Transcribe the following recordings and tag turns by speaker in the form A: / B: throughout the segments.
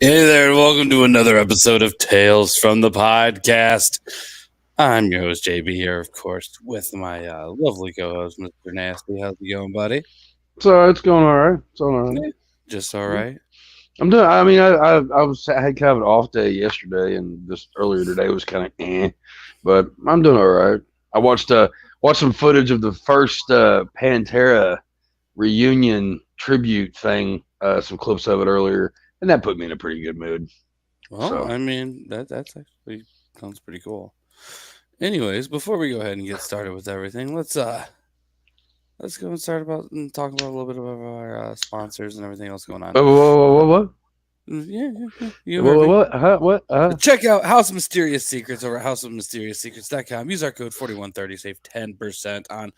A: Hey there, and welcome to another episode of Tales from the Podcast. I'm your host, JB, here, of course, with my lovely co-host, Mr. Nasty. How's it going, buddy?
B: So it's going all right. It's all right.
A: Yeah, just all right.
B: I'm doing. I mean, I had kind of an off day yesterday, and just earlier today was kind of but I'm doing all right. I watched some footage of the first Pantera reunion tribute thing, some clips of it earlier, and that put me in a pretty good mood.
A: Well,
B: So.
A: I mean, that's actually sounds pretty cool. Anyways, before we go ahead and get started with everything, let's go and start and talk about a little bit about our sponsors and everything else going on.
B: What?
A: Yeah. You heard me.
B: What?
A: Check out House of Mysterious Secrets over at houseofmysterioussecrets.com. Use our code 4130, save 10% on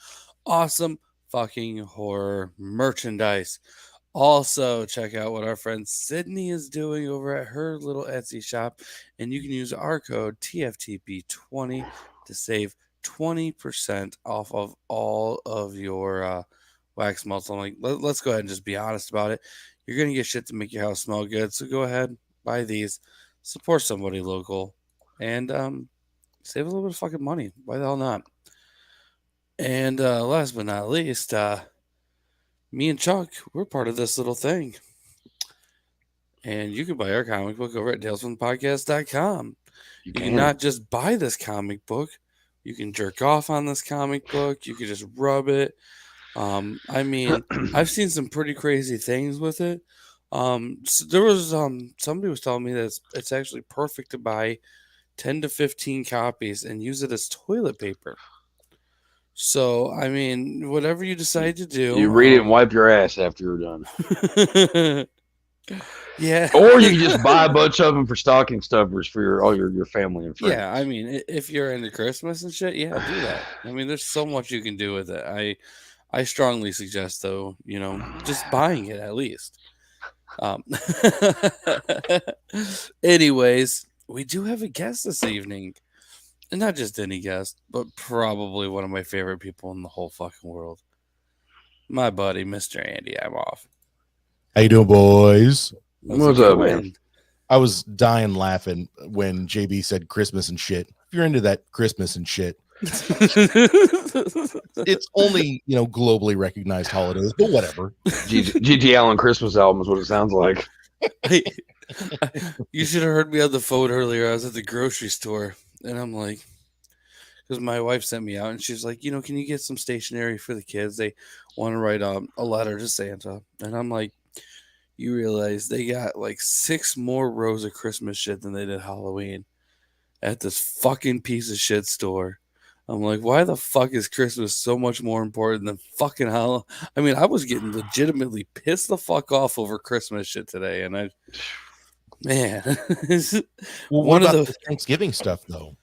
A: awesome fucking horror merchandise. Also, check out what our friend Sydney is doing over at her little Etsy shop, and you can use our code TFTP20 to save 20% off of all of your wax melts. I'm like, let's go ahead and just be honest about it. You're going to get shit to make your house smell good, so go ahead, buy these, support somebody local, and save a little bit of fucking money. Why the hell not? And last but not least, me and Chuck, we're part of this little thing. And you can buy our comic book over at talesfromthepodcast.com. You can not just buy this comic book, you can jerk off on this comic book, you can just rub it. I mean, I've seen some pretty crazy things with it. So there was somebody was telling me that it's actually perfect to buy 10 to 15 copies and use it as toilet paper. So, I mean, whatever you decide to do.
B: You read it and wipe your ass after you're done.
A: Yeah.
B: Or you can just buy a bunch of them for stocking stuffers for all your family and friends.
A: Yeah, I mean, if you're into Christmas and shit, yeah, do that. I mean, there's so much you can do with it. I strongly suggest, though, just buying it at least. Anyways, we do have a guest this evening. And not just any guest, but probably one of my favorite people in the whole fucking world. My buddy, Mr. Andy Imhof.
C: How you doing, boys?
B: What's up, man?
C: I was dying laughing when JB said Christmas and shit. If you're into that Christmas and shit, it's only, globally recognized holidays, but whatever.
B: G.G. Allen Christmas album is what it sounds like.
A: You should have heard me on the phone earlier. I was at the grocery store. And I'm like, because my wife sent me out and she's like, can you get some stationery for the kids? They want to write a letter to Santa. And I'm like, you realize they got like 6 more rows of Christmas shit than they did Halloween at this fucking piece of shit store. I'm like, why the fuck is Christmas so much more important than fucking Halloween? I mean, I was getting legitimately pissed the fuck off over Christmas shit today. And man,
C: one of the Thanksgiving stuff though.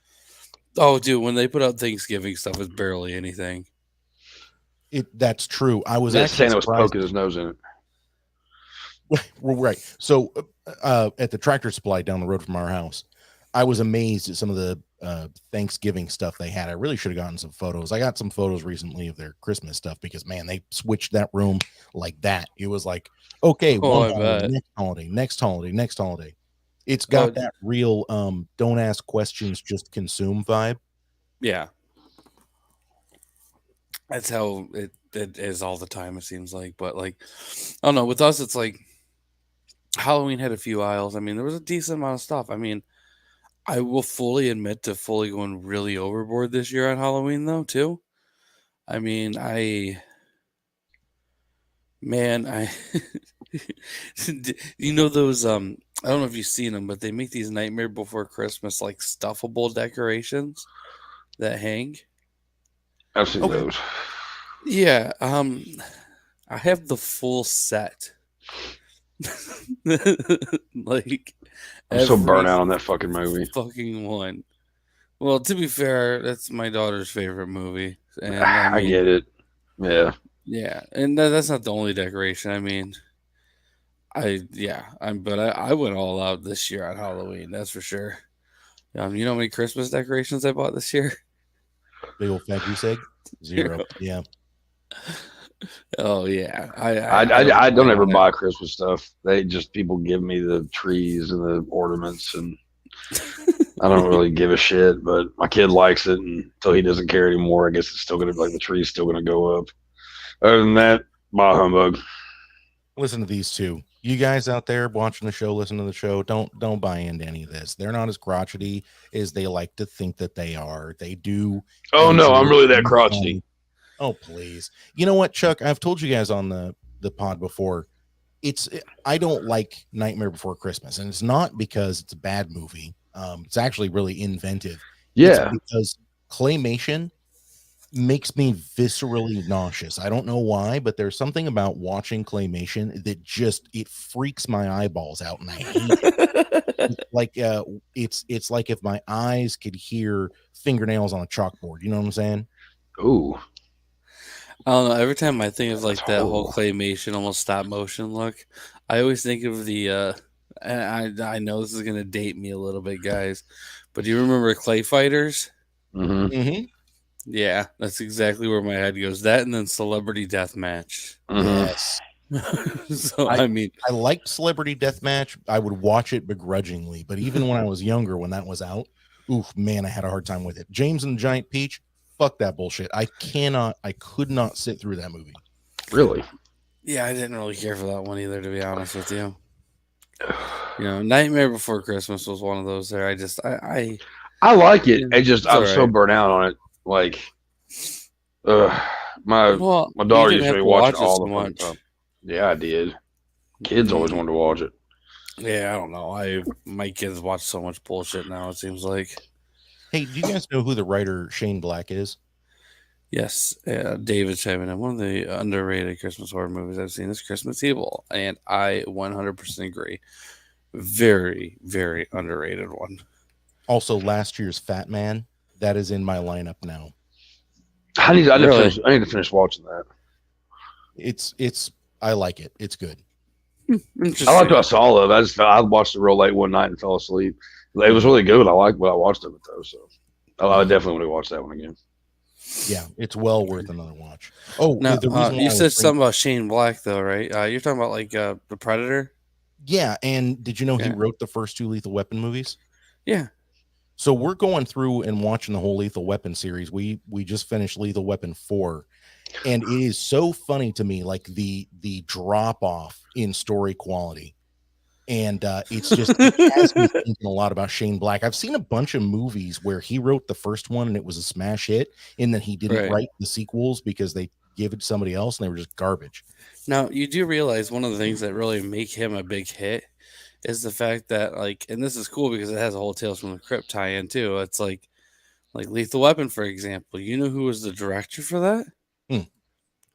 A: Oh, dude, when they put out Thanksgiving stuff, it's barely anything.
C: That's true. I was
B: actually Santa was poking his nose in it.
C: Right. So at the Tractor Supply down the road from our house, I was amazed at some of the Thanksgiving stuff they had. I really should have gotten some photos. I got some photos recently of their Christmas stuff because, man, they switched that room like that. It was like, okay, next holiday. It's got that real don't ask questions, just consume vibe.
A: Yeah. That's how it is all the time, it seems like. But like, I don't know. With us, it's like Halloween had a few aisles. I mean, there was a decent amount of stuff. I mean, I will fully admit to fully going really overboard this year on Halloween, though, too. I mean, I you know those I don't know if you've seen them, but they make these Nightmare Before Christmas like stuffable decorations that hang.
B: I've seen
C: Okay.
B: those.
A: Yeah, I have the full set. Like
B: I'm so
A: every
B: burnt out on that fucking movie.
A: fucking one. Well, to be fair, that's my daughter's favorite movie, and I
B: I
A: mean,
B: get it. Yeah.
A: yeah, and that's not the only decoration. I mean, I went all out this year on Halloween. That's for sure. You know how many Christmas decorations I bought this year?
C: Big old fat goose egg. 0. Yeah.
A: Oh yeah,
B: I don't
A: plan
B: ever
A: on it.
B: buy Christmas stuff. They just people give me the trees and the ornaments, and I don't really give a shit. But my kid likes it, and until he doesn't care anymore, I guess it's still gonna like the tree's still gonna go up. Other than that, bah humbug.
C: Listen to these two. You guys out there watching the show, listen to the show. Don't buy into any of this. They're not as crotchety as they like to think that they are. They do.
B: Oh no, I'm
C: enjoy
B: really that
C: being
B: crotchety.
C: fun. Oh please. You know what, Chuck? I've told you guys on the pod before. I don't like Nightmare Before Christmas, and it's not because it's a bad movie. It's actually really inventive. It's
B: Yeah.
C: because claymation makes me viscerally nauseous. I don't know why, but there's something about watching claymation that just it freaks my eyeballs out, and I hate it. It's like if my eyes could hear fingernails on a chalkboard. You know what I'm saying?
B: Ooh.
A: I don't know. Every time I think of like
B: That's
A: that whole
B: horrible.
A: claymation, almost stop motion look, I always think of the. And I know this is gonna date me a little bit, guys, but do you remember Clay Fighters?
B: Hmm.
C: Mm-hmm.
A: Yeah, that's exactly where my head goes. That and then Celebrity Deathmatch.
B: Hmm.
C: Yes.
A: So
C: I
A: I mean,
C: I liked Celebrity Deathmatch. I would watch it begrudgingly, but even when I was younger, when that was out, oof, man, I had a hard time with it. James and the Giant Peach, fuck that bullshit. I could not sit through that movie.
B: Really?
A: yeah, I didn't really care for that one either, to be honest with you. You know, Nightmare Before Christmas was one of those. There,
B: I like it.
A: yeah,
B: I just
A: it's
B: I'm
A: all
B: so
A: right.
B: burnt out on it. Like, uh, my
A: Well,
B: my
A: you
B: daughter
A: didn't
B: used to
A: have
B: be
A: to
B: watching
A: watch it
B: all
A: so
B: the fucking time.
A: much.
B: Yeah, I did. Kids always wanted to watch it.
A: Yeah, I don't know. My kids watch so much bullshit now. It seems like.
C: Hey, do you guys know who the writer Shane Black is?
A: Yes, David chiming in. One of the underrated Christmas horror movies I've seen is Christmas Evil, and I 100% agree. Very, very underrated one.
C: Also, last year's Fat Man. That is in my lineup now.
A: Really
B: I need to finish watching that.
C: It's I like it. It's good.
B: I liked
A: interesting.
B: what I saw of it. I watched it real late one night and fell asleep. It was really good. I liked what I watched of it though. So I definitely want to watch that one again.
C: Yeah, it's well worth another watch. Oh,
A: Now,
C: the reason why
A: you
C: I was
A: said something about Shane Black, though, right? You're talking about like the Predator.
C: yeah, and did you know he
A: Yeah.
C: wrote the first 2 Lethal Weapon movies?
A: Yeah.
C: So we're going through and watching the whole Lethal Weapon series. We just finished Lethal Weapon 4, and it is so funny to me, like the drop off in story quality. And it's just it has me thinking a lot about Shane Black. I've seen a bunch of movies where he wrote the first one and it was a smash hit, and then he didn't
A: Right.
C: write the sequels because they gave it to somebody else and they were just garbage.
A: Now, you do realize one of the things that really make him a big hit is the fact that, like, and this is cool because it has a whole Tales from the Crypt tie-in too. It's like Lethal Weapon, for example. You know who was the director for that?
C: Hmm.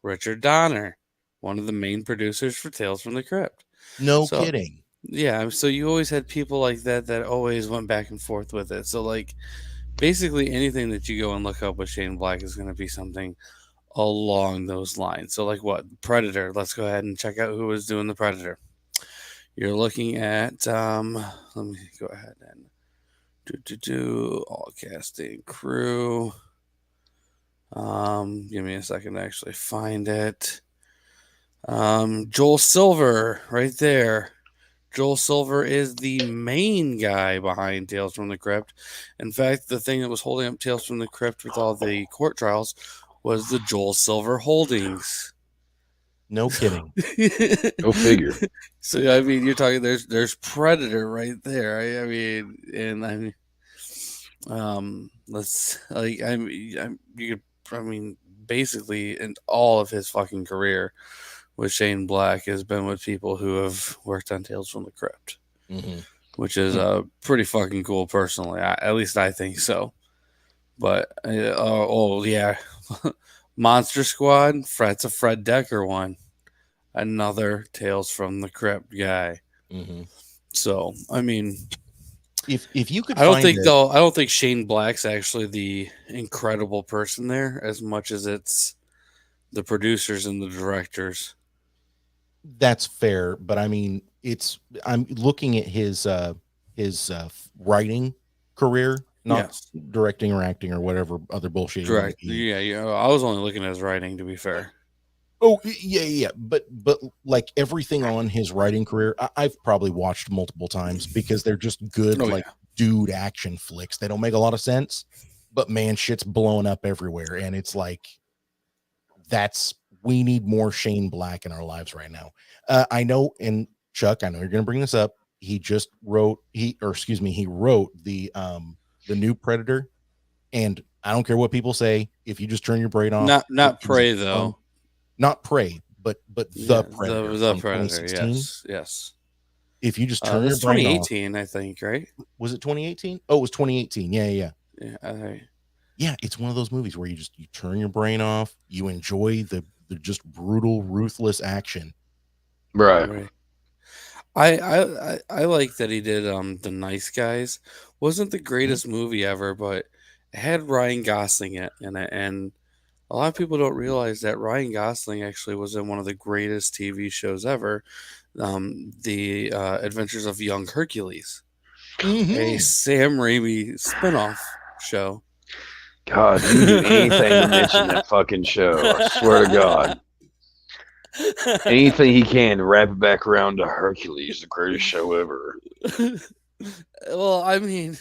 A: Richard Donner, one of the main producers for Tales from the Crypt.
C: No
A: So,
C: kidding.
A: yeah, so you always had people like that that always went back and forth with it. So, like, basically anything that you go and look up with Shane Black is going to be something along those lines. So, like, what? Predator. Let's go ahead and check out who was doing the Predator. You're looking at, let me go ahead and do all casting crew. Give me a second to actually find it. Joel Silver, right there. Joel Silver is the main guy behind Tales from the Crypt. In fact, the thing that was holding up Tales from the Crypt with all the court trials was the Joel Silver Holdings.
C: No kidding.
B: Go figure.
A: So I mean, you're talking. There's Predator right there. I mean, and I mean, let's like I mean, basically, in all of his fucking career with Shane Black has been with people who have worked on Tales from the Crypt, which is pretty fucking cool. Personally, at least I think so. But yeah, Monster Squad. That's a Fred Decker one. Another Tales from the Crypt guy. So I mean,
C: if you could,
A: I don't think Shane Black's actually the incredible person there as much as it's the producers and the directors.
C: That's fair, but I mean, I'm looking at his writing career, not directing or acting or whatever other bullshit.
A: Direct, yeah. I was only looking at his writing, to be fair.
C: Oh yeah, but like everything on his writing career, I've probably watched multiple times because they're just good, dude action flicks. They don't make a lot of sense, but man, shit's blowing up everywhere, and it's like we need more Shane Black in our lives right now. I know, and Chuck, I know you're gonna bring this up. He wrote the new Predator, and I don't care what people say. If you just turn your brain off,
A: not Prey though.
C: Not Prey, but the Predator.
A: The Predator, yes.
C: If you just turn your brain off. 2018,
A: I think, right?
C: Was it 2018? Oh, it was 2018. Yeah.
A: Yeah,
C: it's one of those movies where you turn your brain off, you enjoy the just brutal, ruthless action.
B: Right.
A: I like that he did The Nice Guys. Wasn't the greatest movie ever, but it had Ryan Gosling in it, and a lot of people don't realize that Ryan Gosling actually was in one of the greatest TV shows ever, The Adventures of Young Hercules, a Sam Raimi spinoff show.
B: God, you do anything to mention that fucking show. I swear to God. Anything he can to wrap it back around to Hercules, the greatest show ever.
A: Well, I mean,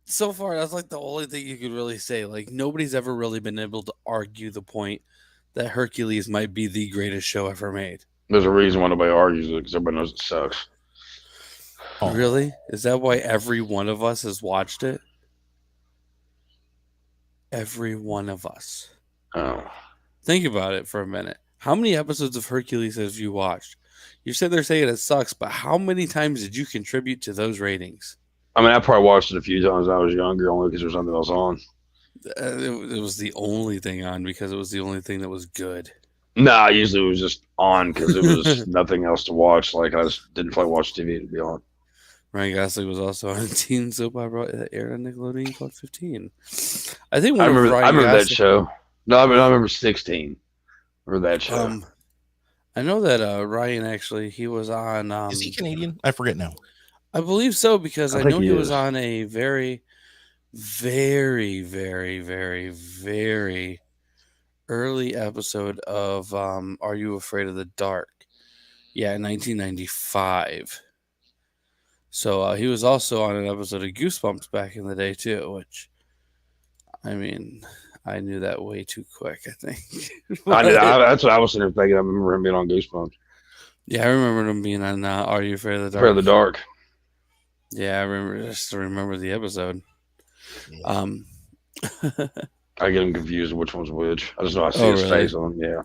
A: so far that's like the only thing you could really say. Like, nobody's ever really been able to argue the point that Hercules might be the greatest show ever made.
B: There's a reason why nobody argues it, because everybody knows it sucks.
A: Oh. Really? Is that why every one of us has watched it? Every one of us.
B: Oh.
A: Think about it for a minute. How many episodes of Hercules have you watched? You said they're saying it sucks, but how many times did you contribute to those ratings?
B: I mean, I probably watched it a few times when I was younger, only because there was something else on.
A: It was the only thing on because it was the only thing that was good.
B: Nah, usually it was just on because there was nothing else to watch. Like, I just didn't play watch TV to be on.
A: Ryan Gosling was also on a teen soap opera that aired on Nickelodeon called 15. I think
B: I remember that show. No, I remember 16. Remember that show.
A: I know that Ryan actually, he was on.
C: Is he Canadian? I forget now.
A: I believe so, because I know he was on a very, very, very, very, very early episode of Are You Afraid of the Dark? Yeah, in 1995. So he was also on an episode of Goosebumps back in the day too, which, I mean, I knew that way too quick, I think.
B: That's what I was sitting there thinking. I remember him being on Goosebumps.
A: Yeah, I remember him being on Are You Afraid of the Dark?
B: Afraid of the Dark.
A: Yeah, I remember the episode.
B: Yeah. I get him confused which one's which. I just know I see his face on. Yeah.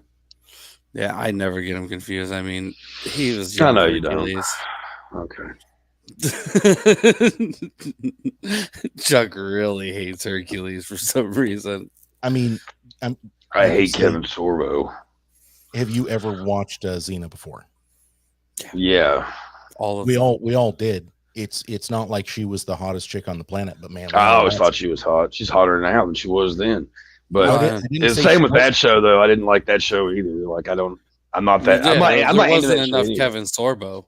A: Yeah, I never get him confused. I mean, he was.
B: I know you don't. Okay.
A: Chuck really hates Hercules for some reason.
C: I mean,
B: I hate Kevin Sorbo.
C: Have you ever watched Xena before?
B: Yeah.
C: We all did. It's not like she was the hottest chick on the planet, but man,
B: I always thought she was hot. She's hotter now than she was then. But it's the same with that show, though. I didn't like that show either. Like, I'm not that.
A: Yeah,
B: I'm not into that
A: enough
B: show
A: Kevin Sorbo.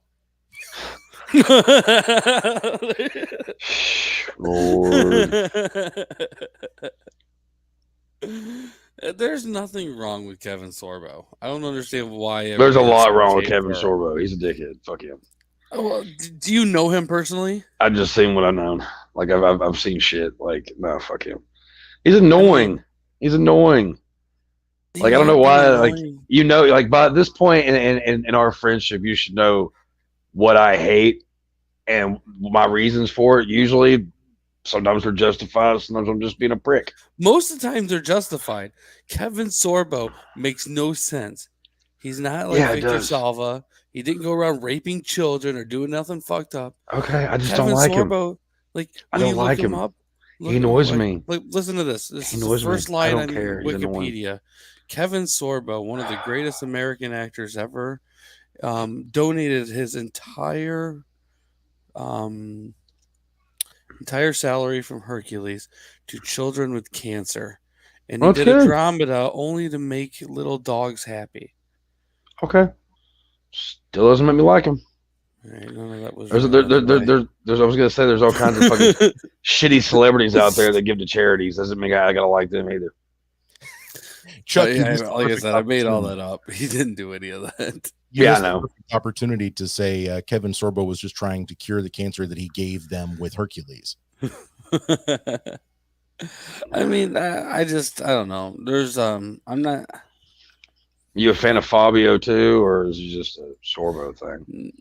B: Lord.
A: There's nothing wrong with Kevin Sorbo. I don't understand why.
B: There's a lot wrong with Kevin Sorbo. He's a dickhead. Fuck him.
A: Well, do you know him personally?
B: I've just seen what I've known. Like, I've seen shit. Like, no, fuck him. He's annoying. He's annoying. Like, I don't know why. Like, like by this point in our friendship, you should know what I hate and my reasons for it. Usually, sometimes they're justified. Sometimes I'm just being a prick.
A: Most of the time, they're justified. Kevin Sorbo makes no sense. He's not like Victor Salva. He didn't go around raping children or doing nothing fucked up.
B: Okay, I just don't like Sorbo,
A: him. Like,
B: I don't like him. He annoys me.
A: Like, listen to this. This is the first line on Wikipedia. Kevin Sorbo, one of the greatest American actors ever, donated his entire salary from Hercules to children with cancer, and he did a dramata only to make little dogs happy.
B: Okay, still doesn't make me like him.
A: Right, none of that was.
B: I was gonna say there's all kinds of fucking shitty celebrities out there that give to charities. Doesn't mean I gotta like them either.
A: Chuck, like I said, I made all that up. He didn't do any of that.
B: Yeah, I know.
C: Opportunity to say Kevin Sorbo was just trying to cure the cancer that he gave them with Hercules.
A: I mean, I don't know. There's I'm not.
B: You a fan of Fabio too, or is it just a Sorbo thing?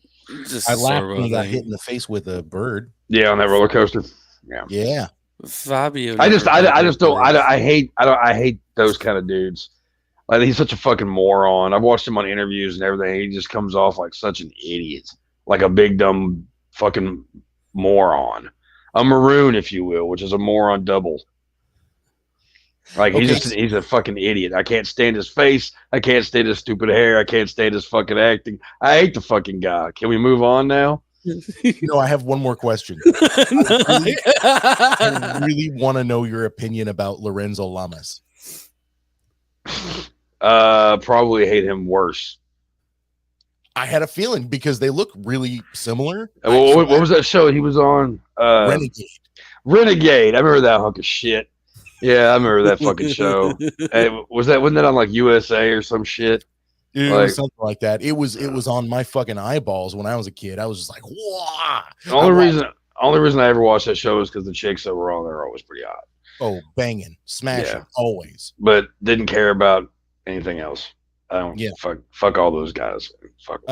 C: I laughed when he got hit in the face with a bird.
B: Yeah, on that roller coaster.
C: Yeah.
A: Fabio.
B: I hate those kind of dudes. Like, he's such a fucking moron. I've watched him on interviews and everything. He just comes off like such an idiot, like a big dumb fucking moron, a maroon, if you will, which is a moron double. Like, he's a fucking idiot. I can't stand his face. I can't stand his stupid hair. I can't stand his fucking acting. I hate the fucking guy. Can we move on now?
C: I have one more question. I really want to know your opinion about Lorenzo Lamas.
B: Probably hate him worse.
C: I had a feeling because they look really similar.
B: What was that show he was on? Renegade. I remember that hunk of shit. Yeah, I remember that fucking show. Wasn't that on like USA or some shit?
C: It was something like that. It was on my fucking eyeballs when I was a kid. I was just like, "Wow!"
B: Only reason I ever watched that show is because the chicks that were on there were always pretty hot.
C: Oh, banging, smashing, always.
B: But didn't care about anything else. I don't. Yeah. Fuck all those guys. Fuck.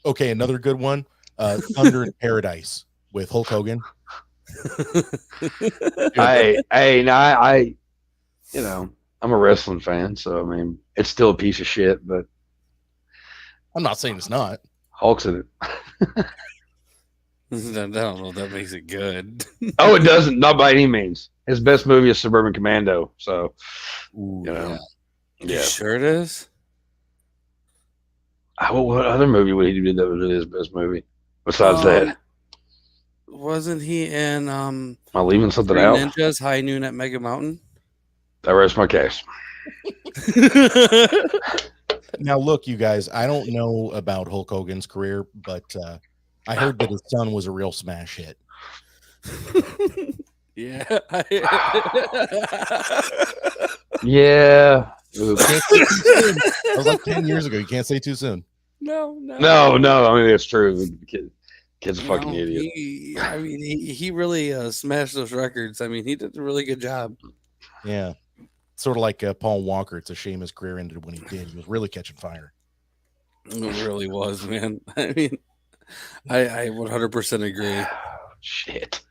C: Okay, another good one. Thunder in Paradise with Hulk Hogan.
B: I'm a wrestling fan, so I mean, it's still a piece of shit, but
C: I'm not saying it's not.
B: Hulk's in it.
A: I don't know if that makes it good.
B: Oh, it doesn't. Not by any means. His best movie is Suburban Commando. So,
A: yeah. You sure it is?
B: What other movie would he do that was his best movie besides that?
A: Wasn't he in?
B: Am I leaving something out?
A: Ninjas High Noon at Mega Mountain.
B: I rest my case.
C: Now, look, you guys. I don't know about Hulk Hogan's career, but I heard that his son was a real smash hit.
A: Yeah.
B: Yeah.
C: That was like 10 years ago. You can't say too soon.
A: No.
B: I mean, it's true. The kid's a fucking idiot.
A: He really smashed those records. I mean, he did a really good job.
C: Yeah. Sort of like Paul Walker. It's a shame his career ended when he did. He was really catching fire.
A: It really was, man. I mean, I 100% agree.
B: Shit.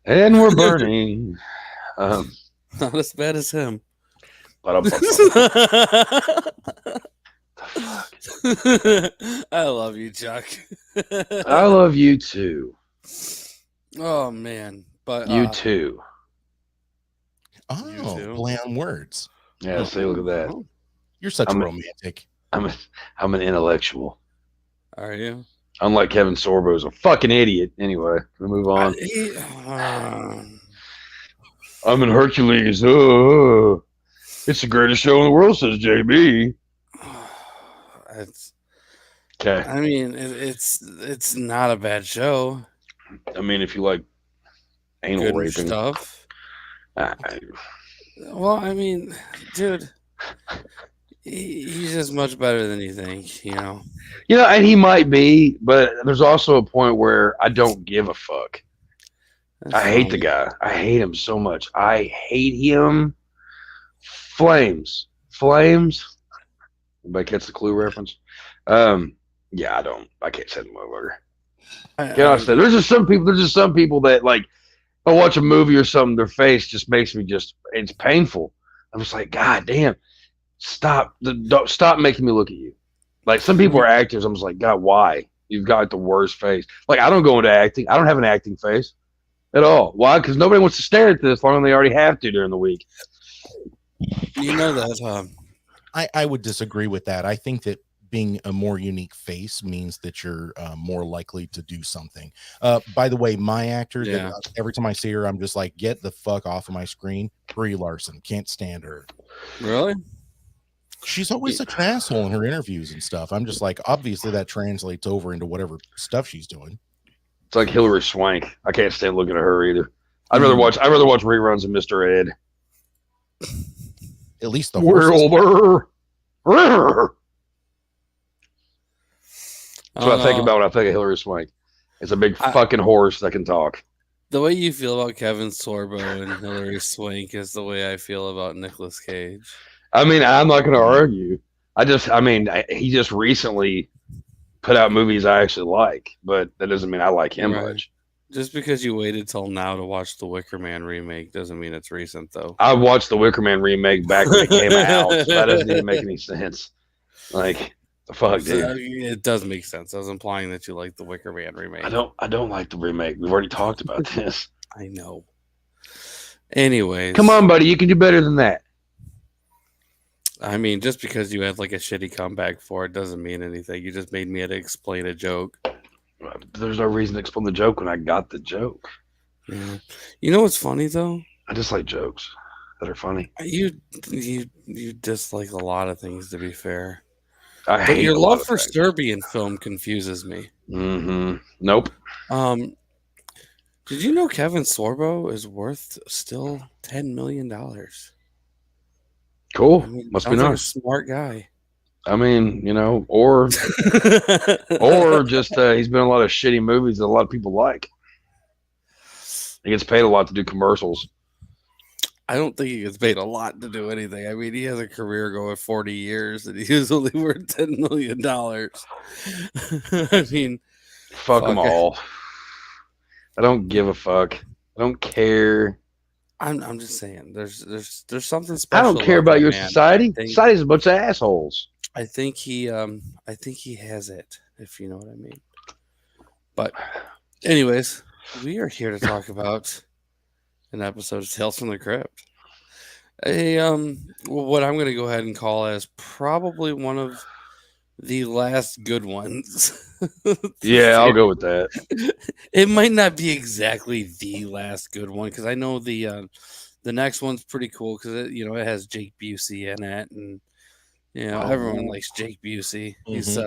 B: And we're burning.
A: Not as bad as him.
B: But
A: I love you, Chuck.
B: I love you too.
A: Oh man, but
B: you too.
C: Oh, play on words.
B: Yeah, see, look at that.
C: You're such a romantic.
B: I'm an intellectual.
A: Are you?
B: Unlike Kevin Sorbo, who's a fucking idiot. Anyway, we move on. I'm in Hercules. Oh, it's the greatest show in the world, says JB.
A: It's
B: okay.
A: I mean, it's not a bad show.
B: I mean, if you like anal
A: good
B: raping
A: stuff. Well, I mean, dude, he's just much better than you think, you know.
B: And he might be, but there's also a point where I don't give a fuck. I hate the guy. I hate him so much. I hate him. Flames flames. Anybody catch the Clue reference? Yeah, I can't say the motherfucker. There's just some people that like, I watch a movie or something, their face just makes me it's painful. I'm just like, God damn, stop making me look at you. Like, some people are actors. I'm just like, God, why? You've got the worst face. Like, I don't go into acting. I don't have an acting face at all. Why? Because nobody wants to stare at this longer than they already have to during the week.
A: You know that.
C: I would disagree with that. I think that being a more unique face means that you're more likely to do something. By the way, my actor, that every time I see her, I'm just like, get the fuck off of my screen. Brie Larson, can't stand her.
A: Really?
C: She's always such an asshole in her interviews and stuff. I'm just like, obviously that translates over into whatever stuff she's doing.
B: It's like Hillary Swank. I can't stand looking at her either. I'd rather watch reruns of Mr. Ed.
C: At least the horses.
B: That's what I think about when I think of Hillary Swank. It's a big fucking horse that can talk.
A: The way you feel about Kevin Sorbo and Hillary Swank is the way I feel about Nicolas Cage.
B: I mean, I'm not going to argue. He just recently put out movies I actually like, but that doesn't mean I like him much.
A: Just because you waited till now to watch the Wicker Man remake doesn't mean it's recent, though.
B: I watched the Wicker Man remake back when it came out, so that doesn't even make any sense. Like, the fuck, dude.
A: It does make sense. I was implying that you like the Wicker Man remake.
B: I don't like the remake. We've already talked about this.
A: I know. Anyways.
B: Come on, buddy. You can do better than that.
A: I mean, just because you had like a shitty comeback for it doesn't mean anything. You just made me have to explain a joke.
B: There's no reason to explain the joke when I got the joke.
A: Yeah. You know what's funny though?
B: I just like jokes that are funny.
A: You dislike a lot of things, to be fair.
B: I hate
A: your love for Serbian film confuses me.
B: Mm-hmm. Nope.
A: Did you know Kevin Sorbo is worth still $10 million?
B: Cool. Must be nice.
A: Like a smart guy.
B: I mean, or just he's been in a lot of shitty movies that a lot of people like. He gets paid a lot to do commercials.
A: I don't think he gets paid a lot to do anything. I mean, he has a career going 40 years and he's only worth $10 million. I mean,
B: fuck them all. I don't give a fuck. I don't care.
A: I'm just saying, there's something special.
B: I don't care about your society. Society's a bunch of assholes.
A: I think he has it, if you know what I mean. But anyways, we are here to talk about an episode of Tales from the Crypt. What I'm going to go ahead and call as probably one of the last good ones.
B: Yeah, I'll go with that.
A: It might not be exactly the last good one because I know the next one's pretty cool because it has Jake Busey in it, and everyone likes Jake Busey.
C: Mm-hmm.
A: He's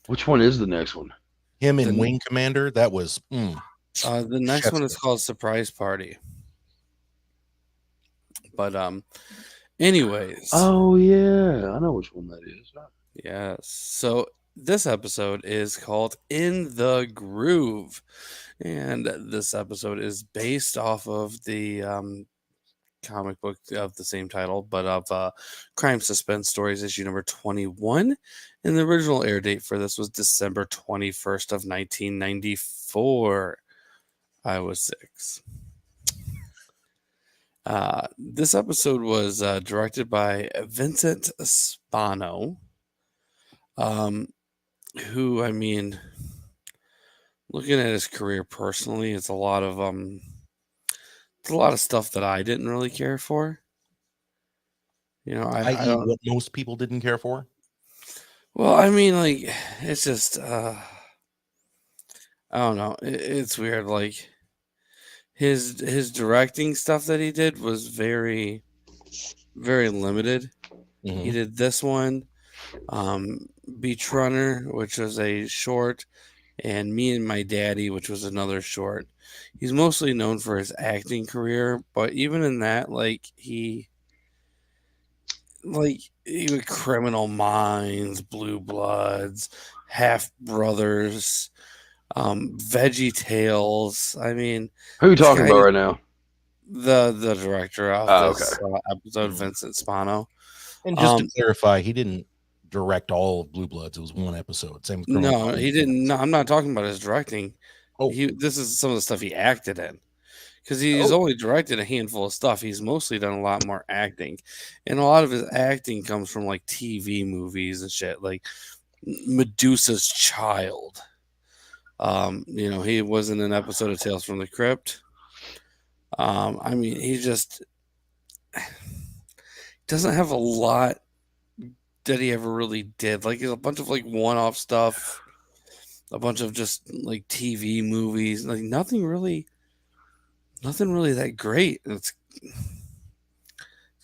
B: Which one is the next one?
C: Him in Wing Commander. That was
A: the next one is called Surprise Party. But anyways.
B: Oh yeah, I know which one that is.
A: Yes. So this episode is called In the Groove. And this episode is based off of the comic book of the same title, but of Crime Suspense Stories issue number 21. And the original air date for this was December 21st of 1994. I was 6. This episode was directed by Vincent Spano. Who, I mean, looking at his career personally, it's a lot of stuff that I didn't really care for.
C: I don't, what most people didn't care for.
A: Well, I mean, like, it's just I don't know. It's weird. Like his directing stuff that he did was very, very limited. Mm-hmm. He did this one. Beach Runner, which was a short, and Me and My Daddy, which was another short. He's mostly known for his acting career, but even in that, he with Criminal Minds, Blue Bloods, Half Brothers, Veggie Tales. I mean,
B: who are you talking about right now?
A: The director of this episode, Vincent Spano.
C: And just to clarify, he didn't direct all of Blue Bloods. It was one episode. Same with Criminal
A: No,
C: Minds.
A: he didn't. No, I'm not talking about his directing.
C: Oh.
A: This is some of the stuff he acted in. Because he's only directed a handful of stuff. He's mostly done a lot more acting. And a lot of his acting comes from like TV movies and shit, like Medusa's Child. He was in an episode of Tales from the Crypt. I mean, he just doesn't have a lot that he ever really did. Like, a bunch of like one-off stuff, a bunch of just like TV movies, like nothing really that great. It's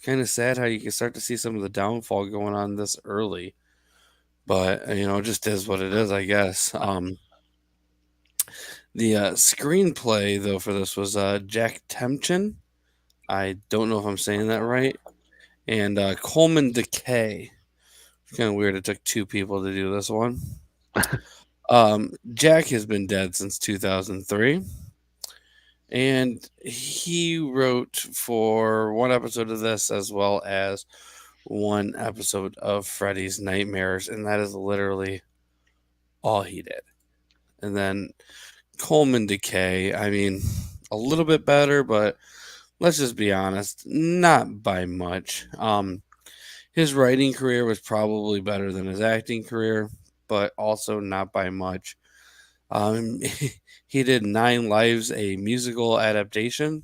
A: kind of sad how you can start to see some of the downfall going on this early, but it just is what it is, I guess. The screenplay though for this was Jack Temchin. I don't know if I'm saying that right, and Coleman Decay. It's kind of weird. It took two people to do this one. Jack has been dead since 2003. And he wrote for one episode of this as well as one episode of Freddy's Nightmares. And that is literally all he did. And then Coleman Decay, I mean, a little bit better, but let's just be honest, not by much. His writing career was probably better than his acting career, but also not by much. He did 9 Lives, a musical adaptation.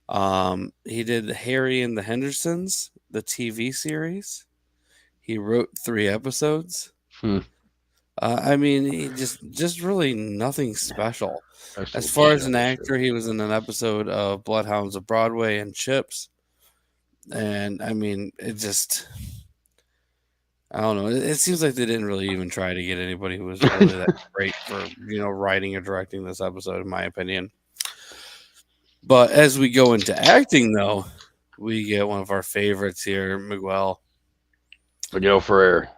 A: He did Harry and the Hendersons, the TV series. He wrote 3 episodes. I mean, he just really nothing special. As far as an actor, he was in an episode of Bloodhounds of Broadway and Chips. And I mean, I don't know. It seems like they didn't really even try to get anybody who was really that great for, writing or directing this episode, in my opinion. But as we go into acting, though, we get one of our favorites here, Miguel
B: Ferrer.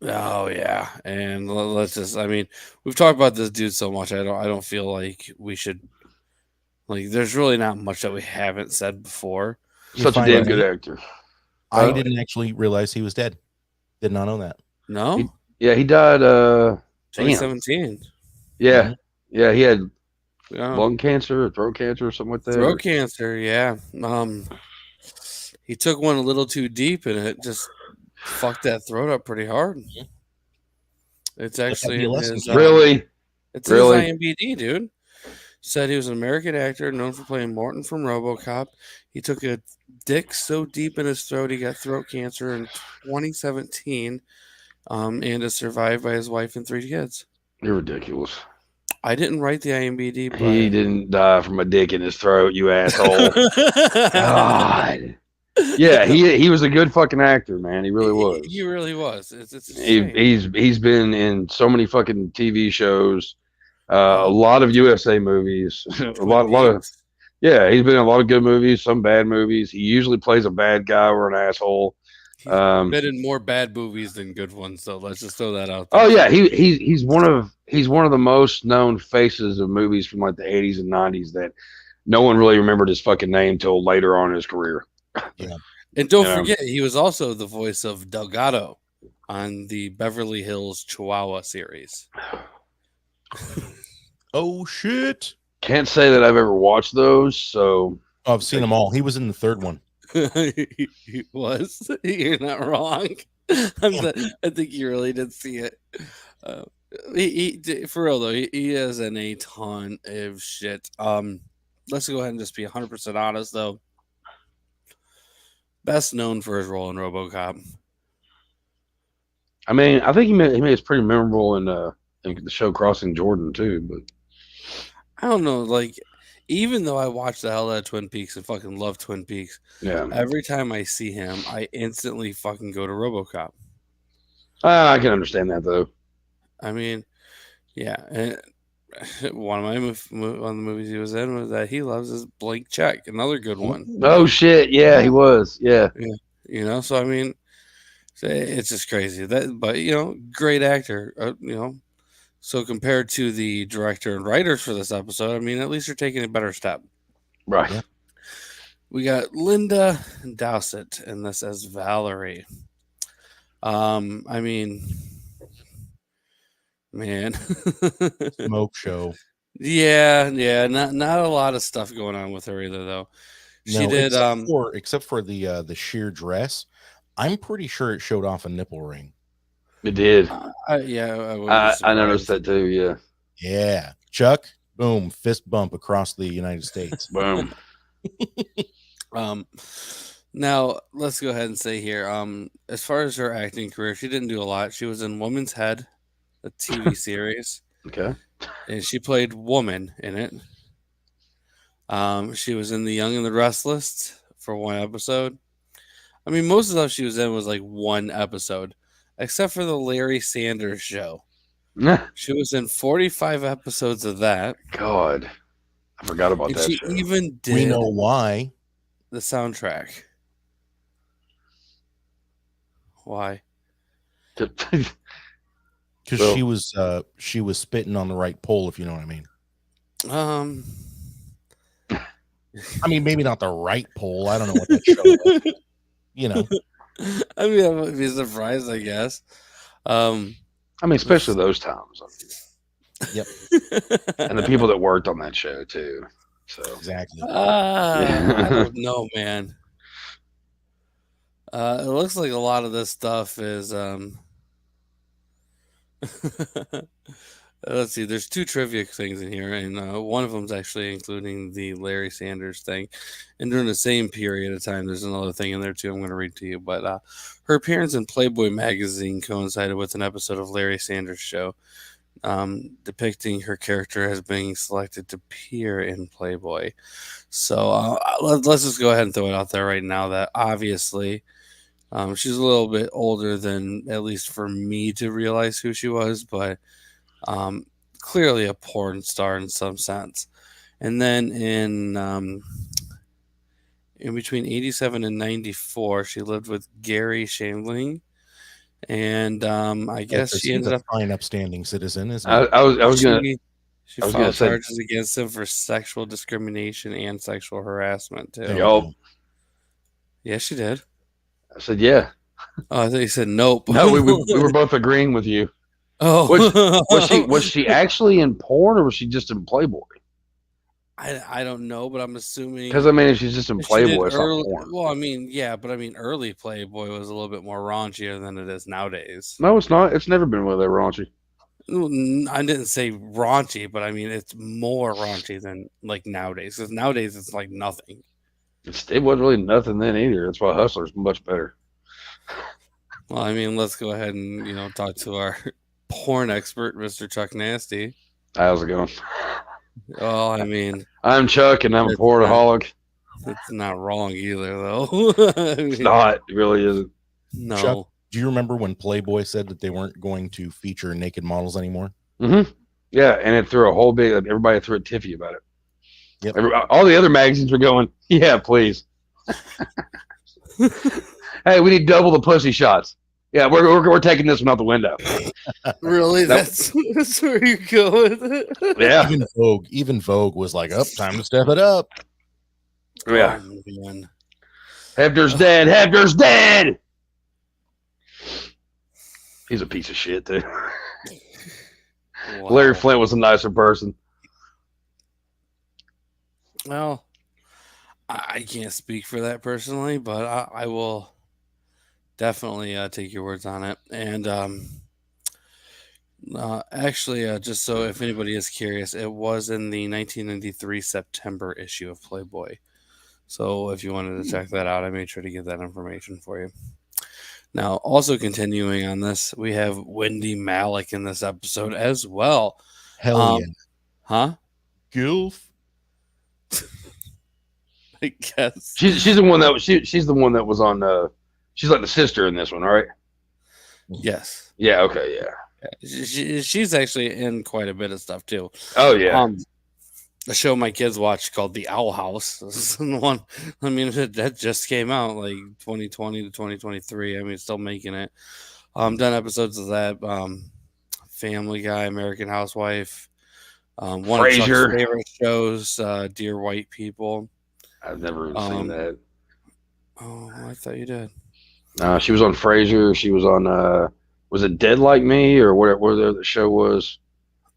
A: Oh yeah, and let's just—I mean, we've talked about this dude so much. I don't feel like we should. Like, there's really not much that we haven't said before.
B: Such a damn good actor.
C: I didn't actually realize he was dead. Did not know that.
A: No.
B: He died.
A: 2017.
B: Yeah, he had lung cancer or throat cancer or something like that.
A: Throat cancer, yeah. He took one a little too deep, and it just fucked that throat up pretty hard. It's actually
B: really.
A: It's his IMDb, dude. Said he was an American actor known for playing Morton from RoboCop. He took a dick so deep in his throat he got throat cancer in 2017, and is survived by his wife and 3 kids.
B: You're ridiculous.
A: I didn't write the IMDb. But...
B: He didn't die from a dick in his throat, you asshole. God. Yeah, he was a good fucking actor, man. He really was.
A: He really was.
B: He's been in so many fucking TV shows, a lot of USA movies, a lot of. Yeah, he's been in a lot of good movies, some bad movies. He usually plays a bad guy or an asshole.
A: He's been in more bad movies than good ones, so let's just throw that out there.
B: Oh yeah, he's one of the most known faces of movies from like the 80s and 90s that no one really remembered his fucking name till later on in his career.
C: Yeah.
A: And don't forget, he was also the voice of Delgado on the Beverly Hills Chihuahua series.
C: Oh shit.
B: Can't say that I've ever watched those, so
C: I've seen them all. He was in the 3rd one.
A: He was. You're not wrong. I think you really did see it. He for real though, he is in a ton of shit. Let's go ahead and just be 100% honest though. Best known for his role in RoboCop.
B: I mean, I think he made it pretty memorable in the show Crossing Jordan too. But
A: I don't know, like, even though I watched the hell out of Twin Peaks and fucking love Twin Peaks, every time I see him, I instantly fucking go to RoboCop.
B: I can understand that though.
A: I mean, yeah, and one of the movies he was in was that he loves is Blank Check, another good one.
B: Oh shit, yeah, he was, yeah.
A: So I mean, it's just crazy but great actor, So compared to the director and writers for this episode, I mean, at least you're taking a better step,
B: right?
A: We got Linda Doucett in this as Valerie. I mean, man.
C: Smoke show.
A: Yeah, not a lot of stuff going on with her either, though. She
C: No,
A: did.
C: except for the sheer dress. I'm pretty sure it showed off a nipple ring.
B: It did.
A: I wouldn't be
B: I noticed
A: surprised.
B: that too. Yeah.
C: Yeah, Chuck. Boom, fist bump across the United States.
B: Boom.
A: Now let's go ahead and say here. As far as her acting career, she didn't do a lot. She was in Woman's Head, a TV series,
B: Okay.
A: and she played Woman in it. She was in The Young and the Restless for one episode. I mean, most of the stuff she was in was like one episode, except for the Larry Sanders Show. She was in 45 episodes of that.
B: God, I forgot about
A: And
B: that
A: she
B: show.
A: even did
C: We know why.
A: the soundtrack. Why?
C: Because
B: So-
C: she was spitting on the right pole, if you know what I mean. I mean, maybe not the right pole. I don't know what that show was. You know,
A: I mean, I would be surprised, I guess.
B: I mean, especially those times.
C: Yep.
B: And the people that worked on that show too. So
C: exactly.
A: I don't know, man. It looks like a lot of this stuff is let's see, there's two trivia things in here, and one of them's actually including the Larry Sanders thing. And during the same period of time, there's another thing in there too I'm going to read to you. But her appearance in Playboy magazine coincided with an episode of Larry Sanders' show, depicting her character as being selected to appear in Playboy. So let's just go ahead and throw it out there right now that obviously she's a little bit older than, at least for me, to realize who she was, but clearly a porn star in some sense. And then in between 87 and 94, she lived with Gary Shamling. And I guess she ended up
C: a fine, upstanding citizen, isn't
B: I was gonna
A: She
B: I was gonna
A: filed
B: say-
A: charges against him for sexual discrimination and sexual harassment too.
B: Yup.
A: Yes, she did.
B: I said yeah.
A: Oh, I thought you said nope.
B: No, we were both agreeing with you.
A: Oh,
B: Was she actually in porn or was she just in Playboy?
A: I don't know, but I'm assuming
B: Because I mean, if she's just in
A: she did
B: Playboy, it's not
A: early.
B: porn.
A: Well, I mean, yeah, but I mean, early Playboy was a little bit more raunchier than it is nowadays.
B: No, it's not. It's never been really that raunchy.
A: I didn't say raunchy, but I mean it's more raunchy than like nowadays. Because nowadays it's like nothing.
B: It wasn't really nothing then either. That's why Hustler's much better.
A: Well, I mean, let's go ahead and talk to our porn expert, Mr. Chuck Nasty.
B: How's it going?
A: Oh, I mean,
B: I'm Chuck, and I'm a
A: It's
B: pornaholic.
A: it's not wrong either, though. I mean,
B: It's not. It really isn't.
A: no.
C: Chuck, do you remember when Playboy said that they weren't going to feature naked models anymore?
B: Mm-hmm. Yeah, and it threw a whole big. Everybody threw a tiffy about it.
C: Yep.
B: All the other magazines were going, yeah, please. Hey, we need double the pussy shots. Yeah, we're taking this one out the window.
A: Really? That's where you go with it?
B: Yeah,
C: Even Vogue was like, "Up, time to step it up."
B: yeah.
A: Oh, man.
B: Hefner's dead. Hefner's dead. He's a piece of shit too.
A: Wow.
B: Larry Flint was a nicer person.
A: Well, I can't speak for that personally, but I will definitely take your words on it. And actually, just so if anybody is curious, it was in the 1993 September issue of Playboy. So if you wanted to check that out, I made sure to get that information for you. Now, also continuing on this, we have Wendie Malick in this episode as well.
C: Hell yeah,
A: Huh?
C: Gilf.
A: I guess.
B: She's the one that she's the one that was on. She's like the sister in this one, right?
A: Yes.
B: Yeah. Okay. Yeah.
A: She's actually in quite a bit of stuff too.
B: Oh yeah.
A: A show my kids watch called The Owl House. This is the one. I mean, that just came out like 2020 to 2023. I mean, it's still making it. Done episodes of that. Family Guy, American Housewife. One of Chuck's
B: Frasier.
A: favorite shows, Dear White People.
B: I've never even seen that.
A: Oh, I thought you did.
B: She was on Frasier. She was on was it Dead Like Me or whatever the show was?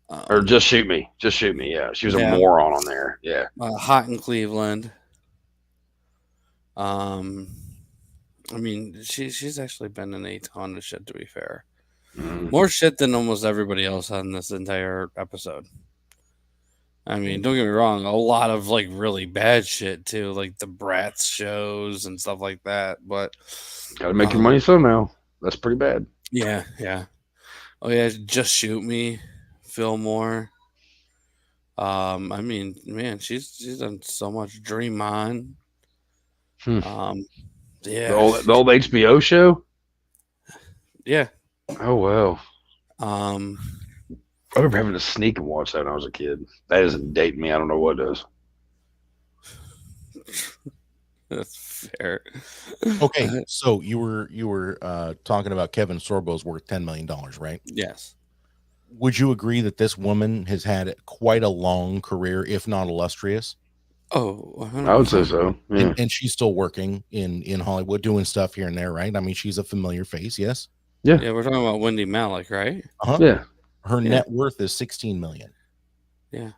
B: Or Just Shoot Me. Just Shoot Me. Yeah, she was a moron on there. Yeah.
A: Hot in Cleveland. I mean, she's actually been in a ton of shit, to be fair. More shit than almost everybody else on this entire episode. I mean, don't get me wrong, a lot of like really bad shit too, like the Bratz shows and stuff like that. But
B: gotta make your money somehow. That's pretty bad.
A: Yeah. Oh yeah, Just Shoot Me, Fillmore. I mean, man, she's done so much. Dream On. Yeah.
B: The old HBO show?
A: Yeah.
B: Oh wow. I remember having to sneak and watch that when I was a kid. That doesn't date me. I don't know what does.
A: That's fair.
C: Okay, so you were talking about Kevin Sorbo's worth $10 million, right?
A: Yes.
C: Would you agree that this woman has had quite a long career, if not illustrious?
A: Oh, 100%.
B: I would say so. Yeah.
C: And she's still working in Hollywood, doing stuff here and there, right? I mean, she's a familiar face, yes?
A: Yeah, we're talking about Wendie Malick, right?
C: Uh-huh.
B: Yeah.
C: Her net worth is $16 million.
A: Yeah.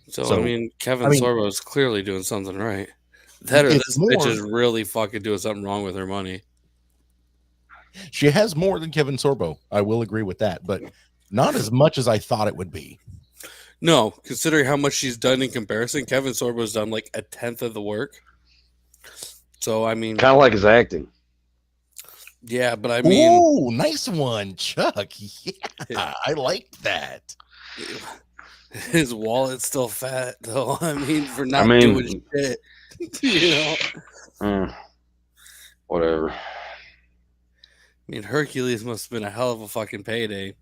A: So I mean, Kevin Sorbo is clearly doing something right. That or this bitch is really fucking doing something wrong with her money.
C: She has more than Kevin Sorbo. I will agree with that, but not as much as I thought it would be.
A: No, considering how much she's done in comparison, Kevin Sorbo's done like a tenth of the work. So I mean,
B: kind of like his acting.
A: Yeah, but I mean,
C: ooh, nice one, Chuck. Yeah, I like that.
A: His wallet's still fat, though. I mean, for not doing shit, you know.
B: Whatever.
A: I mean, Hercules must have been a hell of a fucking payday.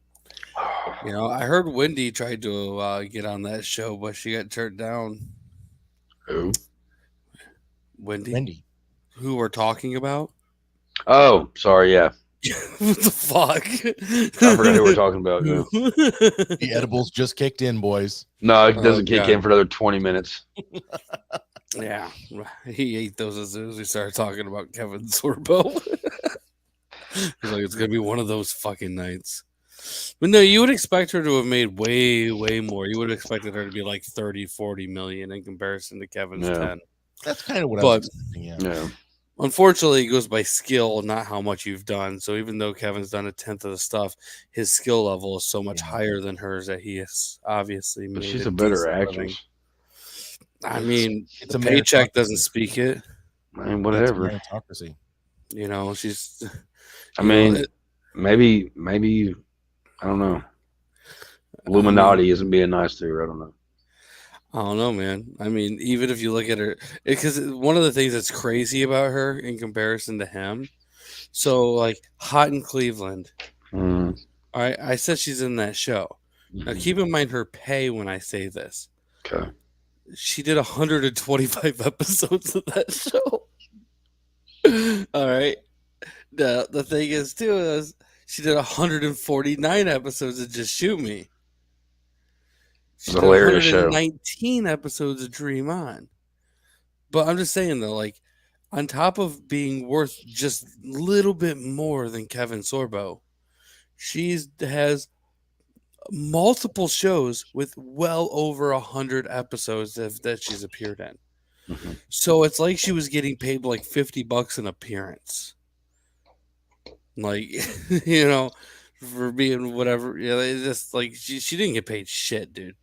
A: You know, I heard Wendie tried to get on that show, but she got turned down.
B: Who?
C: Wendie.
A: Who we're talking about?
B: Oh, sorry, yeah.
A: What the fuck?
B: I forgot who we're talking about. Yeah.
C: The edibles just kicked in, boys.
B: No, it doesn't kick in for another 20 minutes.
A: Yeah, he ate those as soon as we started talking about Kevin Sorbo. He's like, it's gonna be one of those fucking nights. But no, you would expect her to have made way, way more. You would have expected her to be like 30, 40 million in comparison to Kevin's 10.
C: That's kind of what I was expecting,
B: yeah.
A: Unfortunately, it goes by skill, not how much you've done. So even though Kevin's done a tenth of the stuff, his skill level is so much higher than hers that he has obviously made.
B: But she's a better actress.
A: I mean, the paycheck doesn't speak it.
B: I mean, whatever.
C: Meritocracy.
A: You know, she's.
B: I mean, maybe I don't know. Illuminati isn't being nice to her. I don't know.
A: I don't know, man. I mean, even if you look at her, because one of the things that's crazy about her in comparison to him, so like Hot in Cleveland. All right, I said she's in that show. Now keep in mind her pay when I say this.
B: Okay.
A: She did 125 episodes of that show. All right. The thing is too is she did 149 episodes of Just Shoot Me.
B: It's a hilarious show.
A: 19 episodes of Dream On. But I'm just saying though, like on top of being worth just a little bit more than Kevin Sorbo, she has multiple shows with well over 100 episodes that she's appeared in. So it's like she was getting paid like $50 an appearance. Like, you know, for being whatever. Yeah, it's just like she didn't get paid shit, dude.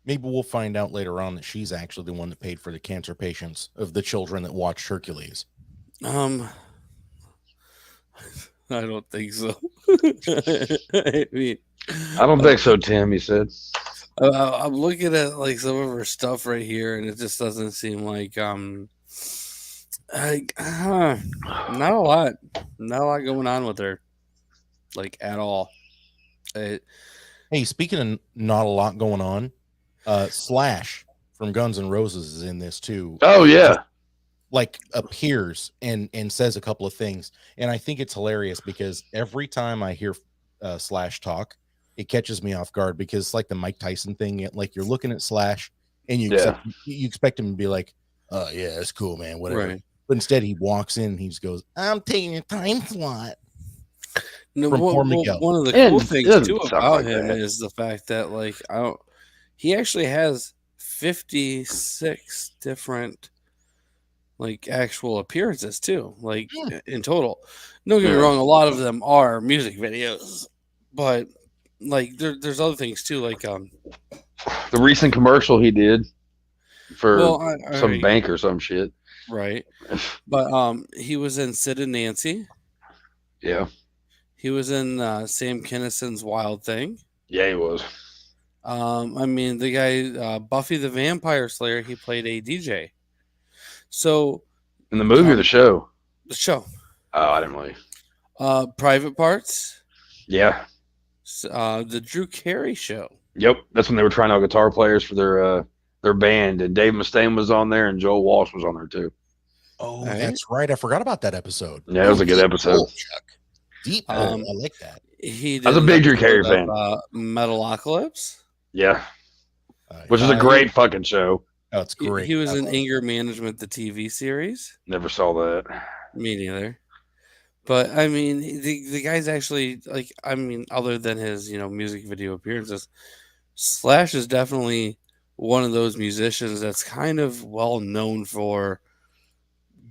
C: Maybe we'll find out later on that she's actually the one that paid for the cancer patients of the children that watched Hercules.
A: I don't think so. I mean,
B: I don't think so, Tim. You said.
A: I'm looking at like some of her stuff right here, and it just doesn't seem like not a lot going on with her, like at all.
C: Hey, speaking of not a lot going on, Slash from Guns N' Roses is in this too.
B: Oh yeah,
C: like appears and says a couple of things, and I think it's hilarious because every time I hear Slash talk, it catches me off guard because it's like the Mike Tyson thing. Like you're looking at Slash and you expect him to be like, "Oh yeah, that's cool, man, whatever."
A: Right.
C: But instead, he walks in and he just goes, "I'm taking your time slot."
A: No,
C: From poor Miguel.
A: one of the
B: And
A: cool
B: it
A: things
B: doesn't
A: too
B: suck
A: about
B: like
A: him
B: that.
A: is the fact that like he actually has 56 different like actual appearances too, like in total. Don't get me
B: Yeah.
A: wrong, a lot of them are music videos, but like there's other things too, like
B: The recent commercial he did for
A: well,
B: some bank or some shit.
A: right, but he was in Sid and Nancy.
B: Yeah.
A: He was in Sam Kinnison's Wild Thing.
B: Yeah, he was.
A: I mean, the guy Buffy the Vampire Slayer, he played a DJ. So
B: In the movie or the show?
A: the show,
B: Oh, I didn't really.
A: Private Parts,
B: Yeah.
A: the Drew Carey Show.
B: Yep. That's when they were trying out guitar players for their band, and Dave Mustaine was on there, and Joel Walsh was on there too.
C: Oh,
A: Right.
C: that's right. I forgot about that episode.
B: Yeah, it was a good episode.
C: Chuck. Deep.
A: I
C: like that.
A: He did
B: I was a big Drew
A: an
B: Carey
A: episode
B: fan.
A: of, Metalocalypse.
B: Yeah. Which is a great fucking show.
C: Oh, it's great.
A: He was in Anger Management, the TV series.
B: Never saw that.
A: Me neither. But I mean, the guy's actually like, I mean, other than his music video appearances, Slash is definitely one of those musicians that's kind of well known for